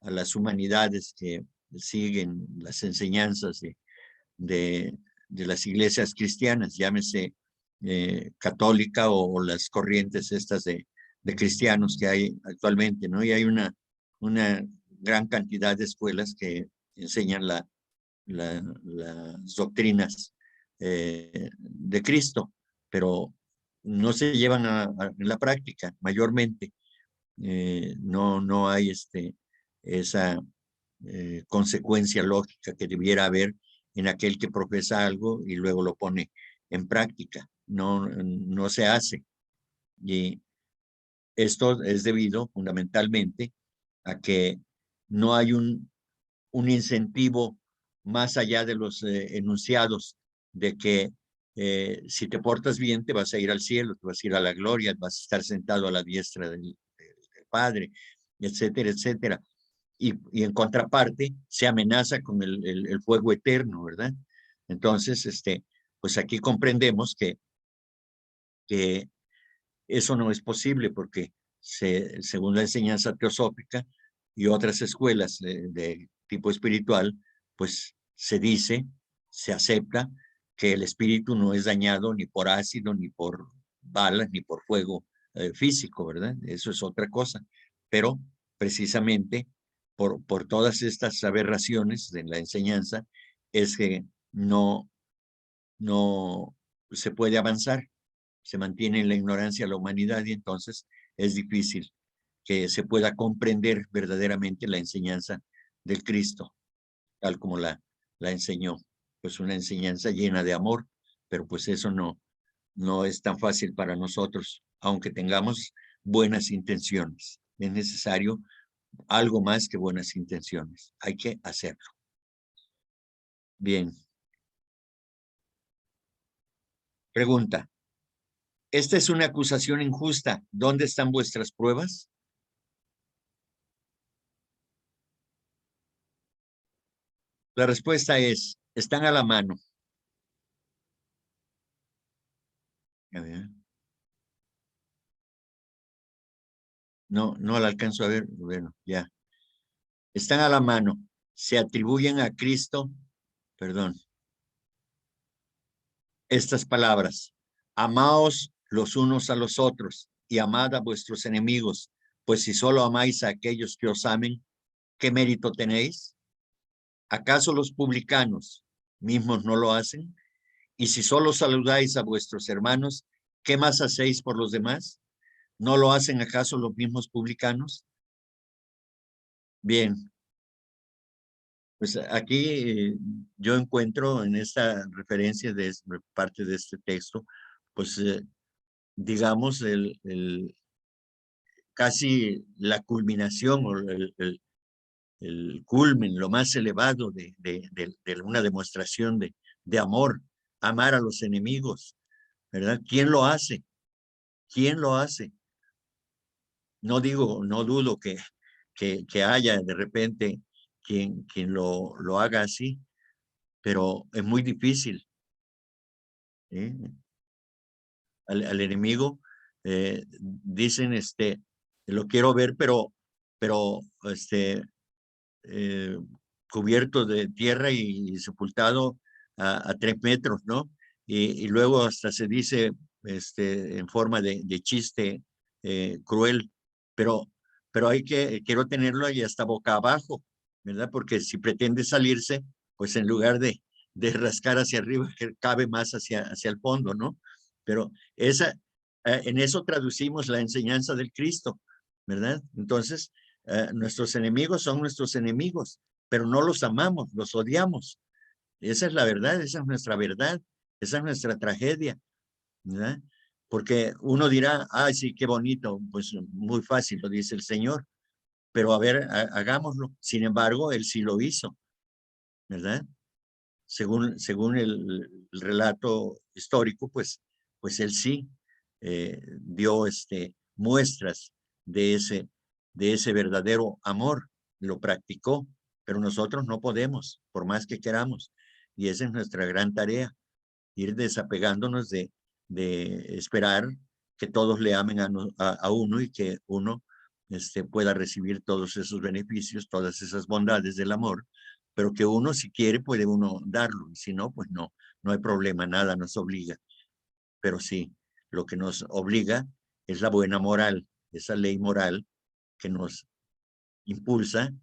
a las humanidades que siguen las enseñanzas de las iglesias cristianas, llámese católica o las corrientes estas de cristianos que hay actualmente, ¿no? Y hay una gran cantidad de escuelas que enseñan las doctrinas de Cristo, pero no se llevan en la práctica mayormente. No hay esa consecuencia lógica que debiera haber en aquel que profesa algo y luego lo pone en práctica. No se hace. Y esto es debido fundamentalmente a que no hay un incentivo más allá de los enunciados de que si te portas bien te vas a ir al cielo, te vas a ir a la gloria, vas a estar sentado a la diestra del Padre, etcétera, etcétera. Y en contraparte se amenaza con el fuego eterno, ¿verdad? Entonces, pues aquí comprendemos que eso no es posible porque según la enseñanza teosófica y otras escuelas de tipo espiritual, pues se dice, se acepta que el espíritu no es dañado ni por ácido, ni por balas, ni por fuego físico, ¿verdad? Eso es otra cosa. Pero precisamente por todas estas aberraciones de la enseñanza es que no se puede avanzar. Se mantiene en la ignorancia la humanidad y entonces es difícil que se pueda comprender verdaderamente la enseñanza del Cristo, tal como la enseñó. Pues una enseñanza llena de amor, pero pues eso no es tan fácil para nosotros, aunque tengamos buenas intenciones. Es necesario algo más que buenas intenciones. Hay que hacerlo. Bien. Pregunta. Esta es una acusación injusta. ¿Dónde están vuestras pruebas? La respuesta es, están a la mano. A ver. No la alcanzo a ver. Bueno, ya. Están a la mano. Se atribuyen a Cristo, perdón, estas palabras. Amaos los unos a los otros y amad a vuestros enemigos, pues si solo amáis a aquellos que os amen, ¿qué mérito tenéis? ¿Acaso los publicanos mismos no lo hacen? Y si solo saludáis a vuestros hermanos, ¿qué más hacéis por los demás? ¿No lo hacen acaso los mismos publicanos? Bien, pues aquí yo encuentro en esta referencia de parte de este texto, pues digamos casi la culminación o el culmen, lo más elevado de una demostración de amor, amar a los enemigos, ¿verdad? ¿Quién lo hace? ¿Quién lo hace? No dudo que haya de repente quien lo haga así, pero es muy difícil. ¿Sí? Al enemigo dicen, lo quiero ver, pero cubierto de tierra y sepultado a 3 metros, ¿no? Y luego hasta se dice en forma de chiste cruel, pero quiero tenerlo ahí hasta boca abajo, ¿verdad? Porque si pretende salirse, pues en lugar de rascar hacia arriba, que cabe más hacia el fondo, ¿no? Pero en eso traducimos la enseñanza del Cristo, ¿verdad? Entonces, nuestros enemigos son nuestros enemigos, pero no los amamos, los odiamos. Esa es la verdad, esa es nuestra verdad, esa es nuestra tragedia, ¿verdad? Porque uno dirá, ay, sí, qué bonito, pues muy fácil, lo dice el Señor, pero a ver, hagámoslo. Sin embargo, Él sí lo hizo, ¿verdad? Según el relato histórico, pues Él sí dio muestras de ese verdadero amor, lo practicó, pero nosotros no podemos, por más que queramos. Y esa es nuestra gran tarea, ir desapegándonos de esperar que todos le amen a uno y que uno pueda recibir todos esos beneficios, todas esas bondades del amor, pero que uno si quiere puede uno darlo, y si no, pues no hay problema, nada nos obliga. Pero sí, lo que nos obliga es la buena moral, esa ley moral que nos impulsa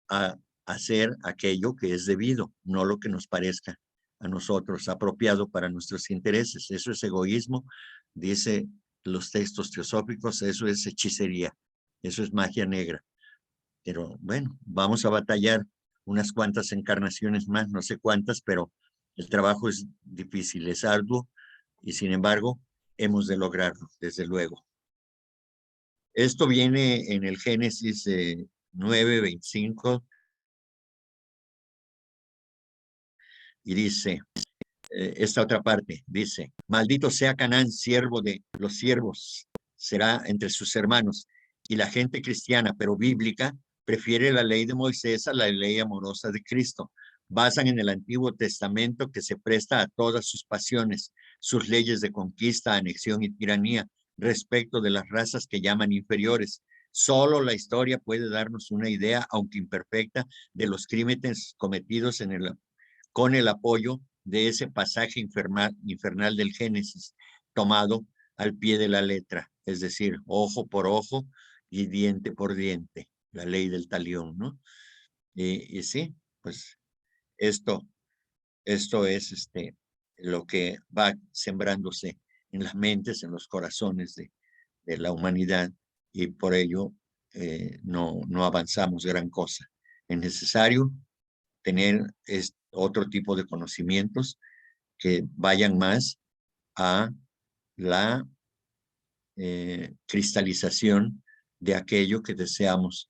a hacer aquello que es debido, no lo que nos parezca a nosotros apropiado para nuestros intereses. Eso es egoísmo, dice los textos teosóficos, eso es hechicería, eso es magia negra. Pero bueno, vamos a batallar unas cuantas encarnaciones más, no sé cuántas, pero el trabajo es difícil, es arduo, y sin embargo, hemos de lograrlo, desde luego. Esto viene en el Génesis 9:25, y dice, esta otra parte, dice, maldito sea Canaán, siervo de los siervos, será entre sus hermanos. Y la gente cristiana, pero bíblica, prefiere la ley de Moisés a la ley amorosa de Cristo. Basan en el Antiguo Testamento que se presta a todas sus pasiones, sus leyes de conquista, anexión y tiranía, respecto de las razas que llaman inferiores. Solo la historia puede darnos una idea, aunque imperfecta, de los crímenes cometidos con el apoyo de ese pasaje infernal del Génesis, tomado al pie de la letra, es decir, ojo por ojo y diente por diente, la ley del talión, ¿no? Y sí, pues esto es lo que va sembrándose en las mentes, en los corazones de la humanidad, y por ello no avanzamos gran cosa. Es necesario tener otro tipo de conocimientos que vayan más a la cristalización de aquello que deseamos,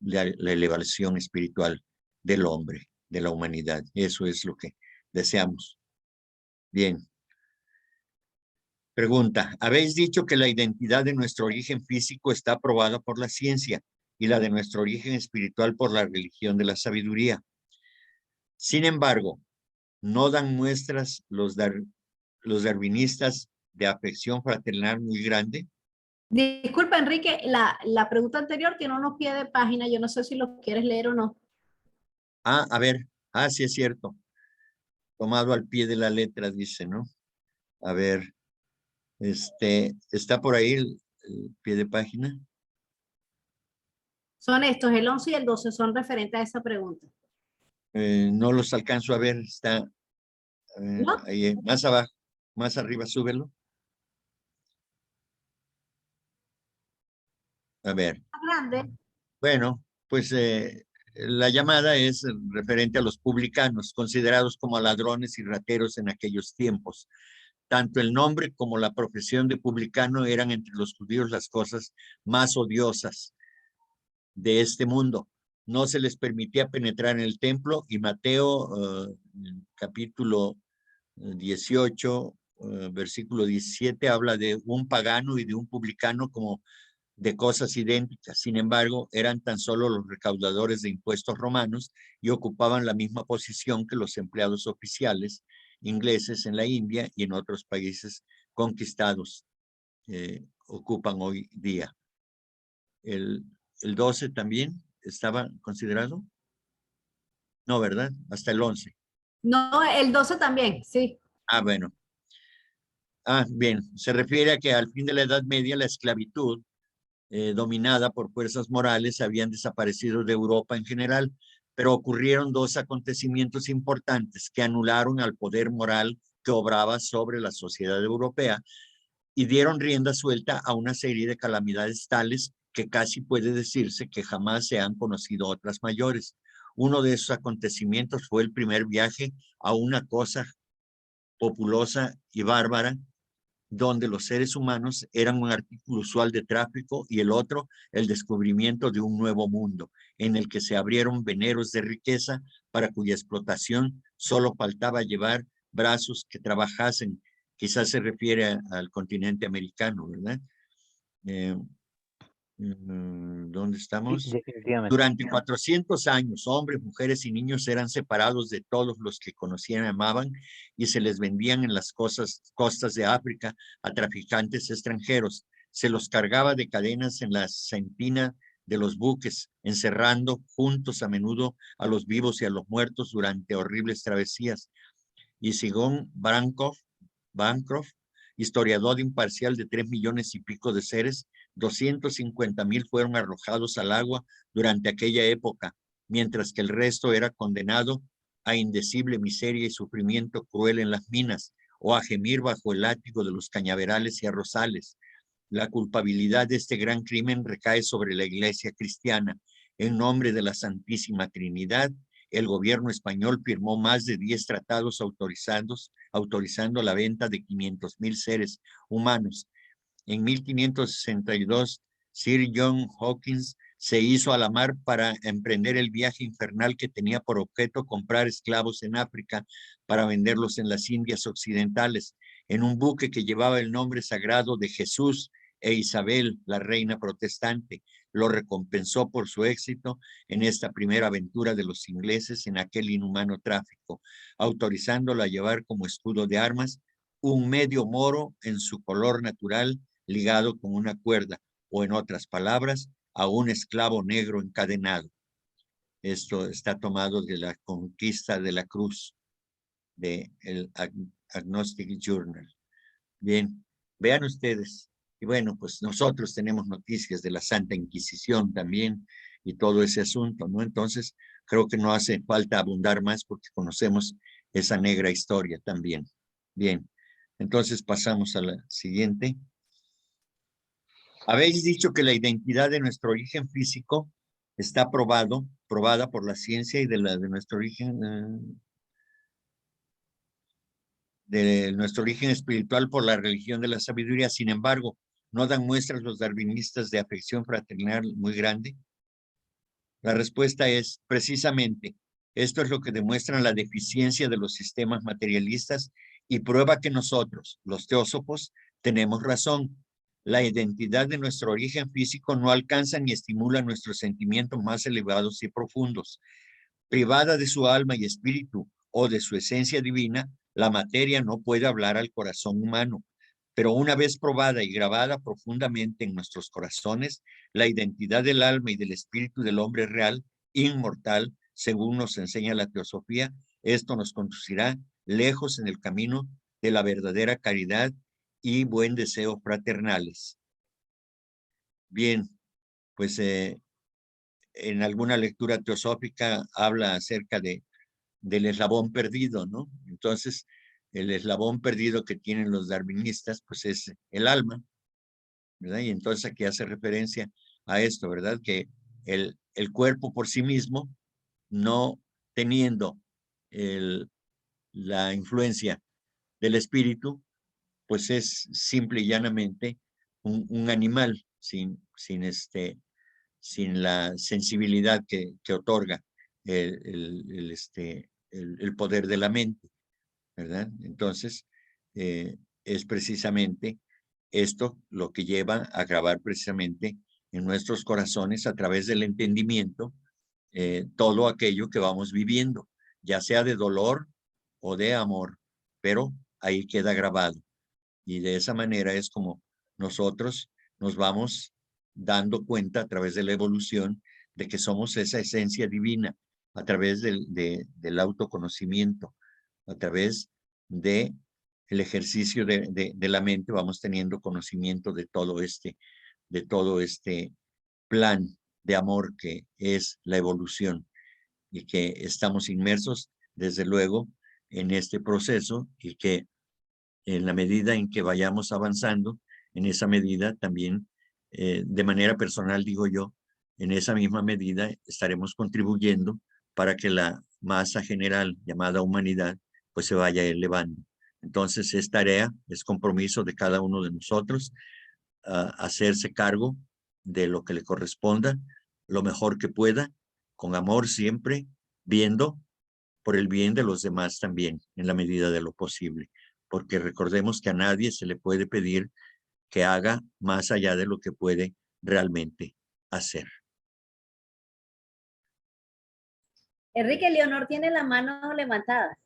la elevación espiritual del hombre, de la humanidad. Eso es lo que deseamos. Bien. Pregunta, habéis dicho que la identidad de nuestro origen físico está aprobada por la ciencia y la de nuestro origen espiritual por la religión de la sabiduría. Sin embargo, no dan muestras los darwinistas de afección fraternal muy grande. Disculpa, Enrique, la pregunta anterior tiene unos pies de página, yo no sé si lo quieres leer o no. A ver, sí es cierto. Tomado al pie de la letra, dice, ¿no? A ver, está por ahí el pie de página. Son estos, el 11 y el 12 son referentes a esa pregunta. No los alcanzo a ver, está ¿No? ahí, más abajo, más arriba, súbelo. A ver. Grande. Bueno, pues la llamada es referente a los publicanos, considerados como ladrones y rateros en aquellos tiempos. Tanto el nombre como la profesión de publicano eran entre los judíos las cosas más odiosas de este mundo. No se les permitía penetrar en el templo, y Mateo capítulo 18, versículo 17, habla de un pagano y de un publicano como de cosas idénticas. Sin embargo, eran tan solo los recaudadores de impuestos romanos y ocupaban la misma posición que los empleados oficiales ingleses en la India y en otros países conquistados ocupan hoy día. El 12 también estaba considerado. No, ¿verdad? Hasta el 11. No, el 12 también, sí. Bueno. Bien. Se refiere a que al fin de la Edad Media la esclavitud dominada por fuerzas morales habían desaparecido de Europa en general, pero ocurrieron dos acontecimientos importantes que anularon al poder moral que que obraba sobre la sociedad europea y dieron rienda suelta a una serie de calamidades tales que casi puede decirse que jamás se han conocido otras mayores. Uno de esos acontecimientos fue el primer viaje a una cosa populosa y bárbara, donde los seres humanos eran un artículo usual de tráfico, y el otro, el descubrimiento de un nuevo mundo, en el que se abrieron veneros de riqueza para cuya explotación solo faltaba llevar brazos que trabajasen. Quizás se refiere al continente americano, ¿verdad? ¿Dónde estamos? Sí, definitivamente. Durante 400 años, hombres, mujeres y niños eran separados de todos los que conocían y amaban, y se les vendían en las costas de África a traficantes extranjeros. Se los cargaba de cadenas en la sentina de los buques, encerrando juntos a menudo a los vivos y a los muertos durante horribles travesías. Y según Bancroft, historiador imparcial de 3 millones y pico de seres, 250,000 fueron arrojados al agua durante aquella época, mientras que el resto era condenado a indecible miseria y sufrimiento cruel en las minas, o a gemir bajo el látigo de los cañaverales y arrozales. La culpabilidad de este gran crimen recae sobre la Iglesia cristiana. En nombre de la Santísima Trinidad, el gobierno español firmó más de 10 tratados autorizando la venta de 500,000 seres humanos. En 1562, Sir John Hawkins se hizo a la mar para emprender el viaje infernal que tenía por objeto comprar esclavos en África para venderlos en las Indias occidentales, en un buque que llevaba el nombre sagrado de Jesús e Isabel, la reina protestante. Lo recompensó por su éxito en esta primera aventura de los ingleses en aquel inhumano tráfico, autorizándolo a llevar como escudo de armas un medio moro en su color natural, ligado con una cuerda, o en otras palabras, a un esclavo negro encadenado. Esto está tomado de la conquista de la cruz, de el Agnostic Journal. Bien, vean ustedes. Y bueno, pues nosotros tenemos noticias de la Santa Inquisición también y todo ese asunto, ¿no? Entonces, creo que no hace falta abundar más porque conocemos esa negra historia también. Bien, entonces pasamos a la siguiente. Habéis dicho que la identidad de nuestro origen físico está probada por la ciencia, y de nuestro origen espiritual por la religión de la sabiduría. Sin embargo, ¿no dan muestras los darwinistas de afección fraternal muy grande? La respuesta es, precisamente, esto es lo que demuestra la deficiencia de los sistemas materialistas y prueba que nosotros, los teósofos, tenemos razón. La identidad de nuestro origen físico no alcanza ni estimula nuestros sentimientos más elevados y profundos. Privada de su alma y espíritu o de su esencia divina, la materia no puede hablar al corazón humano. Pero una vez probada y grabada profundamente en nuestros corazones, la identidad del alma y del espíritu del hombre real, inmortal, según nos enseña la teosofía, esto nos conducirá lejos en el camino de la verdadera caridad y buen deseo fraternales. Bien, pues en alguna lectura teosófica habla acerca del eslabón perdido, ¿no? Entonces, el eslabón perdido que tienen los darwinistas, pues es el alma, ¿verdad? Y entonces aquí hace referencia a esto, ¿verdad? Que el cuerpo por sí mismo, no teniendo la influencia del espíritu, pues es simple y llanamente un animal sin la sensibilidad que otorga el poder de la mente, ¿verdad? Entonces, es precisamente esto lo que lleva a grabar precisamente en nuestros corazones, a través del entendimiento, todo aquello que vamos viviendo, ya sea de dolor o de amor, pero ahí queda grabado. Y de esa manera es como nosotros nos vamos dando cuenta a través de la evolución de que somos esa esencia divina, a través del autoconocimiento, a través del ejercicio de la mente, vamos teniendo conocimiento de todo este plan de amor que es la evolución, y que estamos inmersos desde luego en este proceso, y que en la medida en que vayamos avanzando, en esa medida también, de manera personal digo yo, en esa misma medida estaremos contribuyendo para que la masa general llamada humanidad pues se vaya elevando. Entonces es tarea, es compromiso de cada uno de nosotros hacerse cargo de lo que le corresponda, lo mejor que pueda, con amor siempre, viendo por el bien de los demás también, en la medida de lo posible. Porque recordemos que a nadie se le puede pedir que haga más allá de lo que puede realmente hacer. Enrique, Leonor tiene la mano levantada.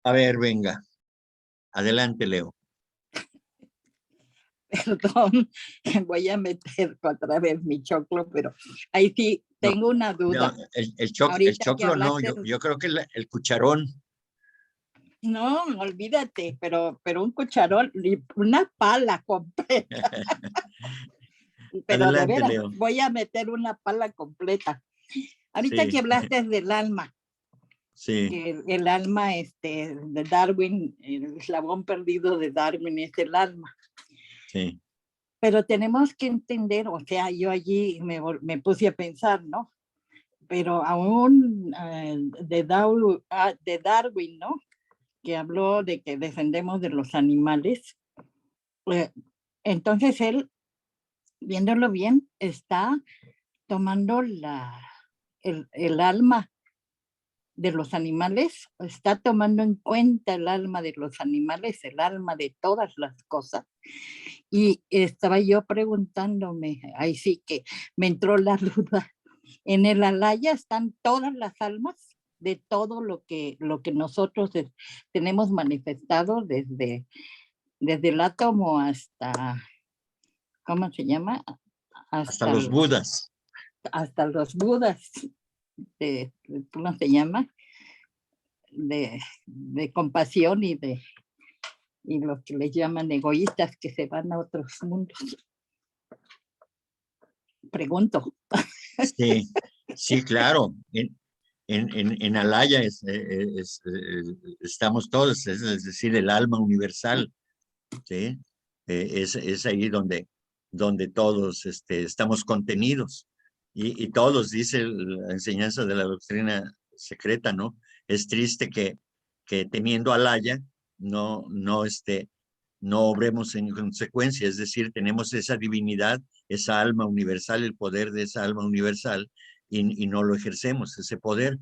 A ver, venga. Adelante, Leo. Perdón, voy a meter otra vez mi choclo, pero ahí sí tengo una duda. No, el choclo no, yo creo que el cucharón. No, olvídate, pero un cucharón, una pala completa. Pero Adelante, de veras, Leo. voy a meter una pala completa. Ahorita Sí. que hablaste del alma, Sí. que el alma de Darwin, el eslabón perdido de Darwin es el alma. Sí. Pero tenemos que entender, o sea, yo allí me puse a pensar, ¿no? Pero aún de Darwin, ¿no? Que habló de que defendemos de los animales. Entonces él, viéndolo bien, está tomando el alma de los animales, está tomando en cuenta el alma de los animales, el alma de todas las cosas. Y estaba yo preguntándome, ahí sí que me entró la duda, en el Alaya están todas las almas de todo lo que nosotros tenemos manifestado desde el átomo hasta, ¿cómo se llama? Hasta los budas. Hasta los budas, ¿cómo se llama? De compasión y los que les llaman egoístas que se van a otros mundos. Pregunto. Sí, sí, claro. En Alaya estamos todos, es decir, el alma universal. ¿Sí? Es ahí donde todos estamos contenidos. Y todos, dice la enseñanza de la doctrina secreta, ¿no? Es triste que teniendo Alaya no obremos en consecuencia, es decir, tenemos esa divinidad, esa alma universal, el poder de esa alma universal, y no lo ejercemos, ese poder.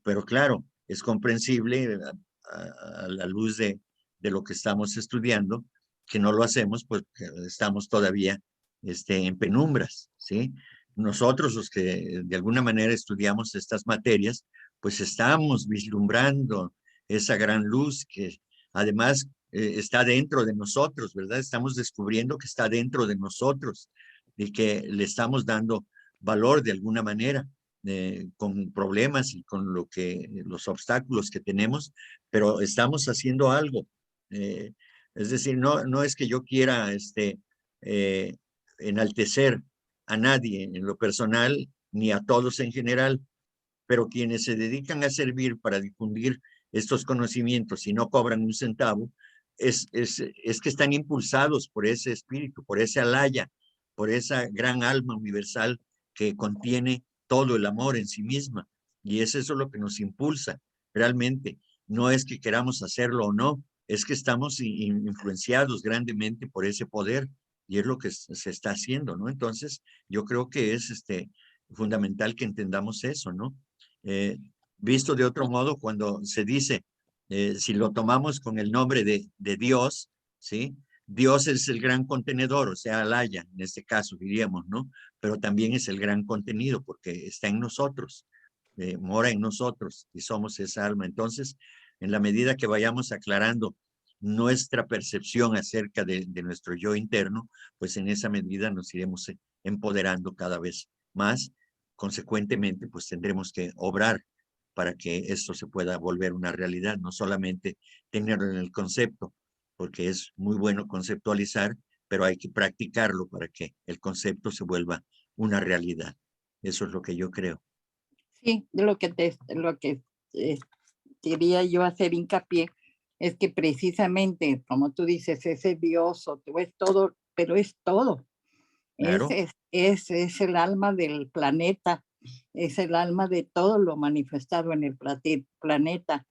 Pero claro, es comprensible a la luz de lo que estamos estudiando, que no lo hacemos porque estamos todavía en penumbras, ¿sí? Nosotros, los que de alguna manera estudiamos estas materias, pues estamos vislumbrando esa gran luz que además está dentro de nosotros, ¿verdad? Estamos descubriendo que está dentro de nosotros y que le estamos dando valor de alguna manera. Con problemas y con los obstáculos que tenemos, pero estamos haciendo algo. Es decir, no es que yo quiera enaltecer a nadie en lo personal, ni a todos en general, pero quienes se dedican a servir para difundir estos conocimientos y no cobran un centavo, es que están impulsados por ese espíritu, por ese alaya, por esa gran alma universal que contiene todo el amor en sí misma. Y es eso lo que nos impulsa realmente. No es que queramos hacerlo o no, es que estamos influenciados grandemente por ese poder y es lo que se está haciendo, ¿no? Entonces, yo creo que es fundamental que entendamos eso, ¿no? Visto de otro modo, cuando se dice, si lo tomamos con el nombre de Dios, ¿sí? Dios es el gran contenedor, o sea, Alaya, en este caso diríamos, ¿no? Pero también es el gran contenido porque está en nosotros, mora en nosotros y somos esa alma. Entonces, en la medida que vayamos aclarando nuestra percepción acerca de nuestro yo interno, pues en esa medida nos iremos empoderando cada vez más. Consecuentemente, pues tendremos que obrar para que esto se pueda volver una realidad, no solamente tenerlo en el concepto, porque es muy bueno conceptualizar, pero hay que practicarlo para que el concepto se vuelva una realidad. Eso es lo que yo creo. Sí, de lo que quería yo hacer hincapié es que precisamente, como tú dices, ese Dios o es todo, pero es todo. Claro. Es el alma del planeta, es el alma de todo lo manifestado en el planeta,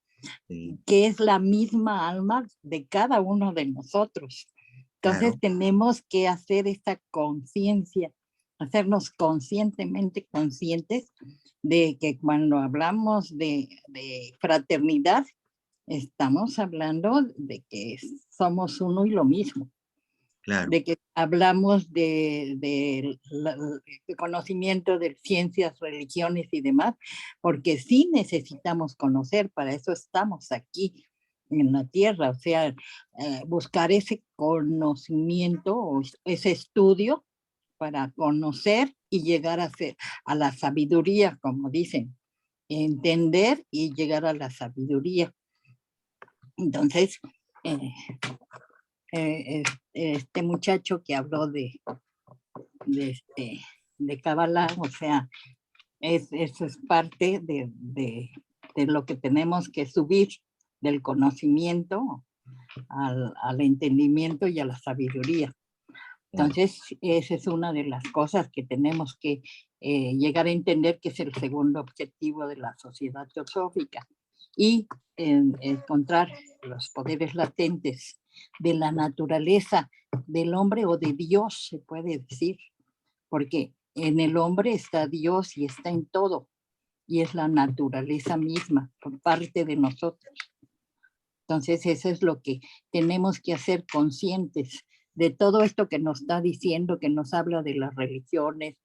Sí, que es la misma alma de cada uno de nosotros. Entonces claro. tenemos que hacer esta conciencia, hacernos conscientemente conscientes de que cuando hablamos de fraternidad, estamos hablando de que somos uno y lo mismo, Claro. de que hablamos de conocimiento de ciencias, religiones y demás, porque sí necesitamos conocer, para eso estamos aquí en la tierra, o sea, buscar ese conocimiento o ese estudio para conocer y llegar a la sabiduría, como dicen, entender y llegar a la sabiduría. Entonces, eh, este muchacho que habló de Kabbalah, o sea, eso es parte de lo que tenemos que subir del conocimiento al entendimiento y a la sabiduría. Entonces, esa es una de las cosas que tenemos que llegar a entender, que es el segundo objetivo de la sociedad teosófica, y encontrar los poderes latentes de la naturaleza del hombre o de Dios, se puede decir, porque en el hombre está Dios y está en todo, y es la naturaleza misma por parte de nosotros. Entonces, eso es lo que tenemos que hacer conscientes de todo esto que nos está diciendo, que nos habla de las religiones,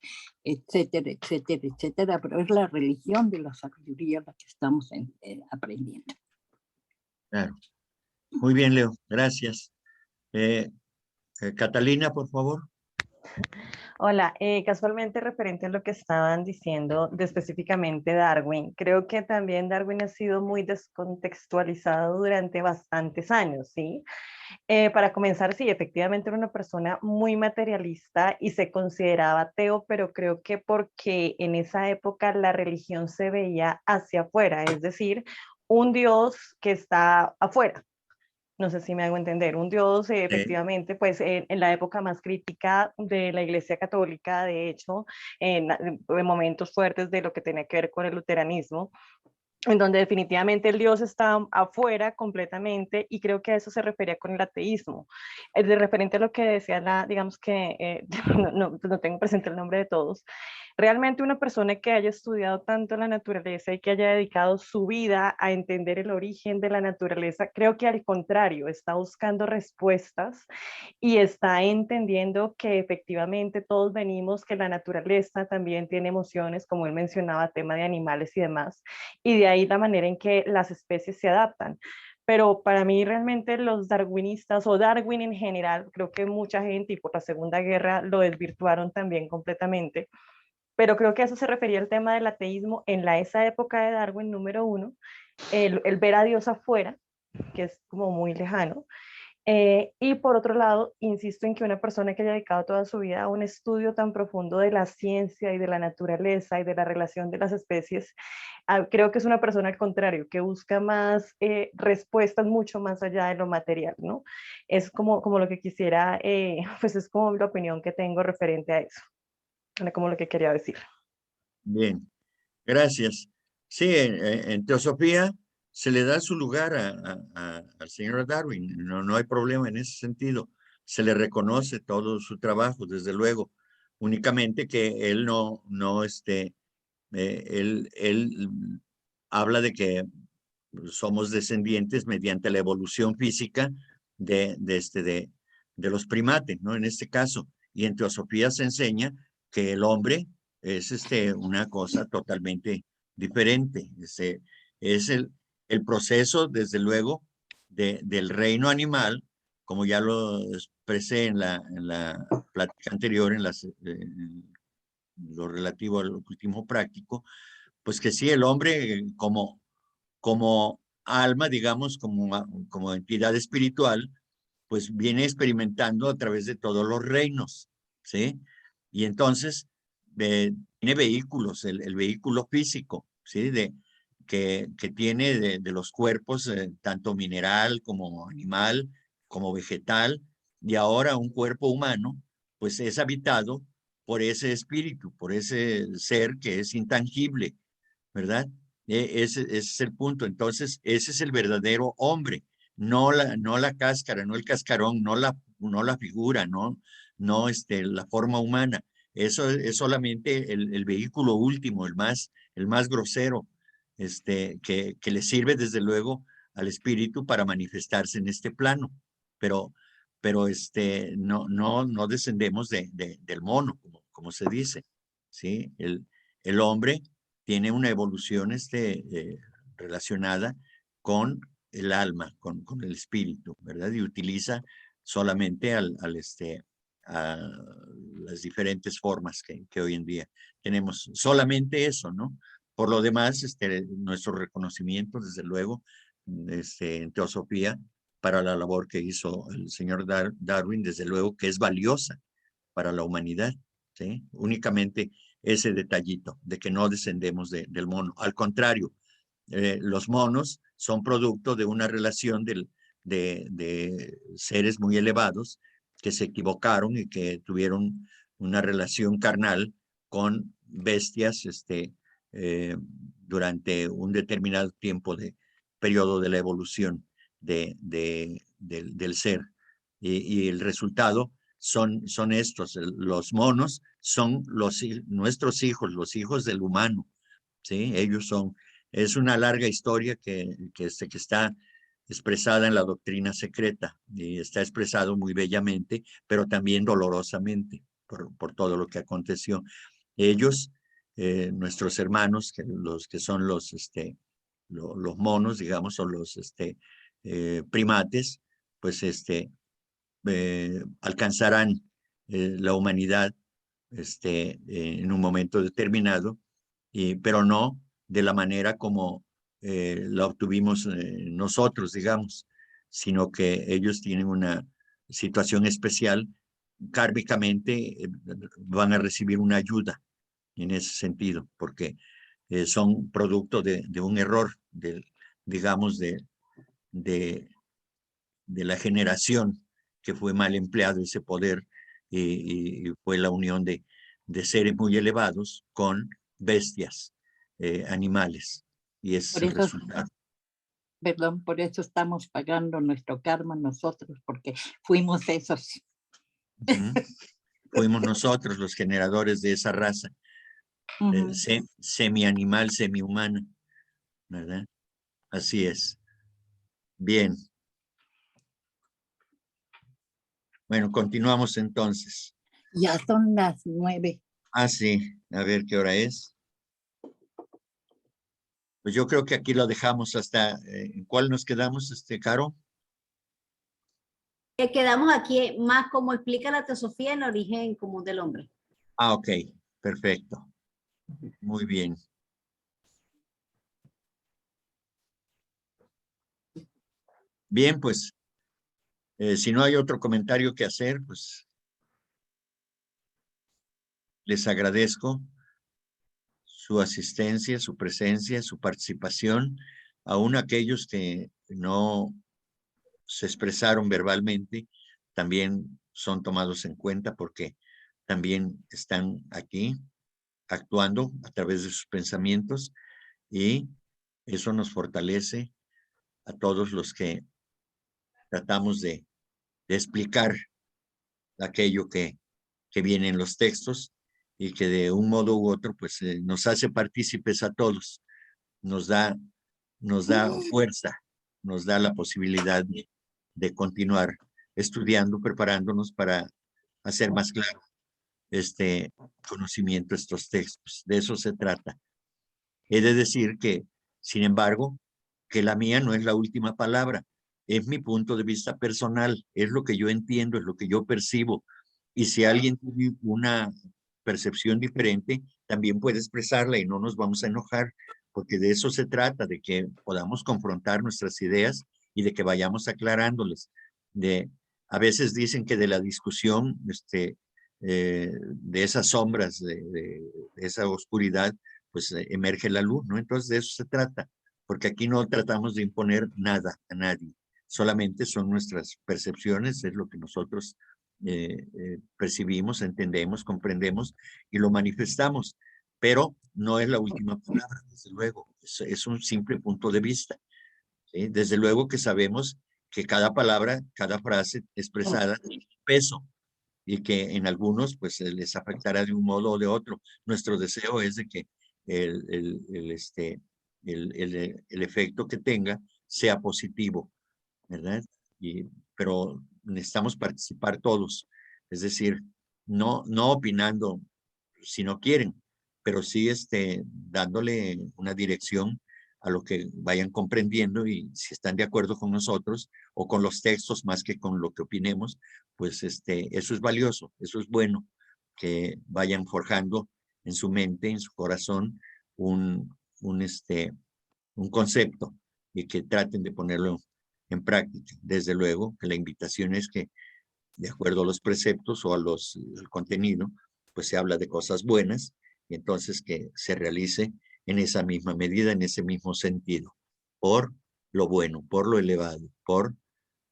etcétera, etcétera, etcétera, pero es la religión de la sabiduría la que estamos aprendiendo. Claro. Muy bien, Leo. Gracias. Catalina, por favor. Hola, casualmente referente a lo que estaban diciendo de específicamente Darwin, creo que también Darwin ha sido muy descontextualizado durante bastantes años, ¿sí? Para comenzar, sí, efectivamente era una persona muy materialista y se consideraba ateo, pero creo que porque en esa época la religión se veía hacia afuera, es decir, un Dios que está afuera. No sé si me hago entender. Un Dios, efectivamente, pues en la época más crítica de la Iglesia Católica, de hecho, en momentos fuertes de lo que tenía que ver con el luteranismo, en donde definitivamente el Dios está afuera completamente, y creo que a eso se refería con el ateísmo. De referente a lo que decía digamos que no tengo presente el nombre de todos, realmente una persona que haya estudiado tanto la naturaleza y que haya dedicado su vida a entender el origen de la naturaleza, creo que al contrario, está buscando respuestas y está entendiendo que efectivamente todos venimos, que la naturaleza también tiene emociones, como él mencionaba, tema de animales y demás, y de ahí la manera en que las especies se adaptan. Pero para mí realmente los darwinistas o Darwin en general, creo que mucha gente y por la Segunda Guerra lo desvirtuaron también completamente, pero creo que a eso se refería el tema del ateísmo en esa época de Darwin, número uno, el ver a Dios afuera, que es como muy lejano. Y por otro lado, insisto en que una persona que haya dedicado toda su vida a un estudio tan profundo de la ciencia y de la naturaleza y de la relación de las especies, creo que es una persona al contrario, que busca más respuestas mucho más allá de lo material, ¿no? Es como lo que quisiera, pues es como la opinión que tengo referente a eso, como lo que quería decir. Bien, gracias. Sí, en teosofía se le da su lugar al señor Darwin. No hay problema en ese sentido. Se le reconoce todo su trabajo, desde luego. Únicamente que él él habla de que somos descendientes mediante la evolución física de los primates, ¿no? En este caso. Y en teosofía se enseña que el hombre es una cosa totalmente diferente. Es el proceso, desde luego, del reino animal, como ya lo expresé en la plática anterior, en lo relativo al ocultismo práctico, pues que sí, el hombre como alma, digamos, como entidad espiritual, pues viene experimentando a través de todos los reinos, ¿sí? Y entonces tiene vehículos, el vehículo físico, ¿sí? que tiene de los cuerpos, tanto mineral como animal, como vegetal, y ahora un cuerpo humano, pues es habitado por ese espíritu, por ese ser que es intangible, ¿verdad? Ese es el punto. Entonces, ese es el verdadero hombre, no la cáscara, no el cascarón, no la figura, no la forma humana. Eso es solamente el vehículo último, el más grosero, que le sirve desde luego al espíritu para manifestarse en este plano. Pero no descendemos del mono, como se dice, ¿sí? El hombre tiene una evolución relacionada con el alma, con el espíritu, ¿verdad? Y utiliza solamente a las diferentes formas que hoy en día tenemos. Solamente eso, ¿no? Por lo demás, nuestro reconocimiento, desde luego, en teosofía, para la labor que hizo el señor Darwin, desde luego que es valiosa para la humanidad, ¿sí? Únicamente ese detallito de que no descendemos del mono. Al contrario, los monos son producto de una relación de seres muy elevados que se equivocaron y que tuvieron una relación carnal con bestias durante un determinado tiempo de periodo de la evolución del ser. Y el resultado son estos. Los monos son nuestros hijos, los hijos del humano, ¿sí? Ellos son. Es una larga historia que está expresada en la doctrina secreta y está expresado muy bellamente, pero también dolorosamente por todo lo que aconteció. Ellos, nuestros hermanos, los que son los monos, digamos, o los primates, pues alcanzarán la humanidad en un momento determinado, pero no de la manera como la obtuvimos nosotros, digamos, sino que ellos tienen una situación especial, kármicamente van a recibir una ayuda en ese sentido, porque son producto de un error, digamos, de la generación que fue mal empleado ese poder y fue la unión de seres muy elevados con bestias, animales, y ese es el resultado. Perdón, por eso estamos pagando nuestro karma nosotros, porque fuimos esos. Fuimos nosotros los generadores de esa raza, semi-animal, semi-humana, ¿verdad? Así es. Bien. Bueno, continuamos entonces. Ya son las 9. Ah, sí, a ver qué hora es. Pues yo creo que aquí lo dejamos hasta, ¿en cuál nos quedamos, Caro? Quedamos aquí más como explica la teosofía en el origen común del hombre. Ah, ok, perfecto. Muy bien. Bien, pues, si no hay otro comentario que hacer, pues, les agradezco su asistencia, su presencia, su participación, aún aquellos que no se expresaron verbalmente, también son tomados en cuenta porque también están aquí actuando a través de sus pensamientos y eso nos fortalece a todos los que tratamos de explicar aquello que viene en los textos y que de un modo u otro pues nos hace partícipes a todos, nos da fuerza, nos da la posibilidad de continuar estudiando, preparándonos para hacer más claro este conocimiento, estos textos. De eso se trata. He de decir que, sin embargo, que la mía no es la última palabra, es mi punto de vista personal, es lo que yo entiendo, es lo que yo percibo. Y si alguien tiene una percepción diferente, también puede expresarla y no nos vamos a enojar, porque de eso se trata, de que podamos confrontar nuestras ideas y de que vayamos aclarándoles. A veces dicen que de la discusión, de esas sombras, de esa oscuridad, pues emerge la luz, ¿no? Entonces de eso se trata, porque aquí no tratamos de imponer nada a nadie, solamente son nuestras percepciones, es lo que nosotros percibimos, entendemos, comprendemos y lo manifestamos, pero no es la última palabra, desde luego, es un simple punto de vista. ¿Sí? Desde luego que sabemos que cada palabra, cada frase expresada tiene peso y que en algunos pues les afectará de un modo o de otro. Nuestro deseo es de que el efecto que tenga sea positivo, ¿verdad? Pero necesitamos participar todos, es decir, no opinando si no quieren, pero sí dándole una dirección a lo que vayan comprendiendo y si están de acuerdo con nosotros o con los textos más que con lo que opinemos, pues eso es valioso, eso es bueno, que vayan forjando en su mente, en su corazón, un concepto y que traten de ponerlo en práctica. Desde luego que la invitación es que, de acuerdo a los preceptos o al contenido, pues se habla de cosas buenas y entonces que se realice en esa misma medida, en ese mismo sentido, por lo bueno, por lo elevado, por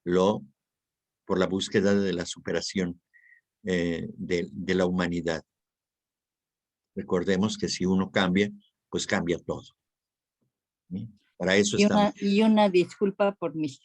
la búsqueda de la superación de la humanidad. Recordemos que si uno cambia, pues cambia todo. ¿Sí? Para eso estamos. Y una disculpa por mis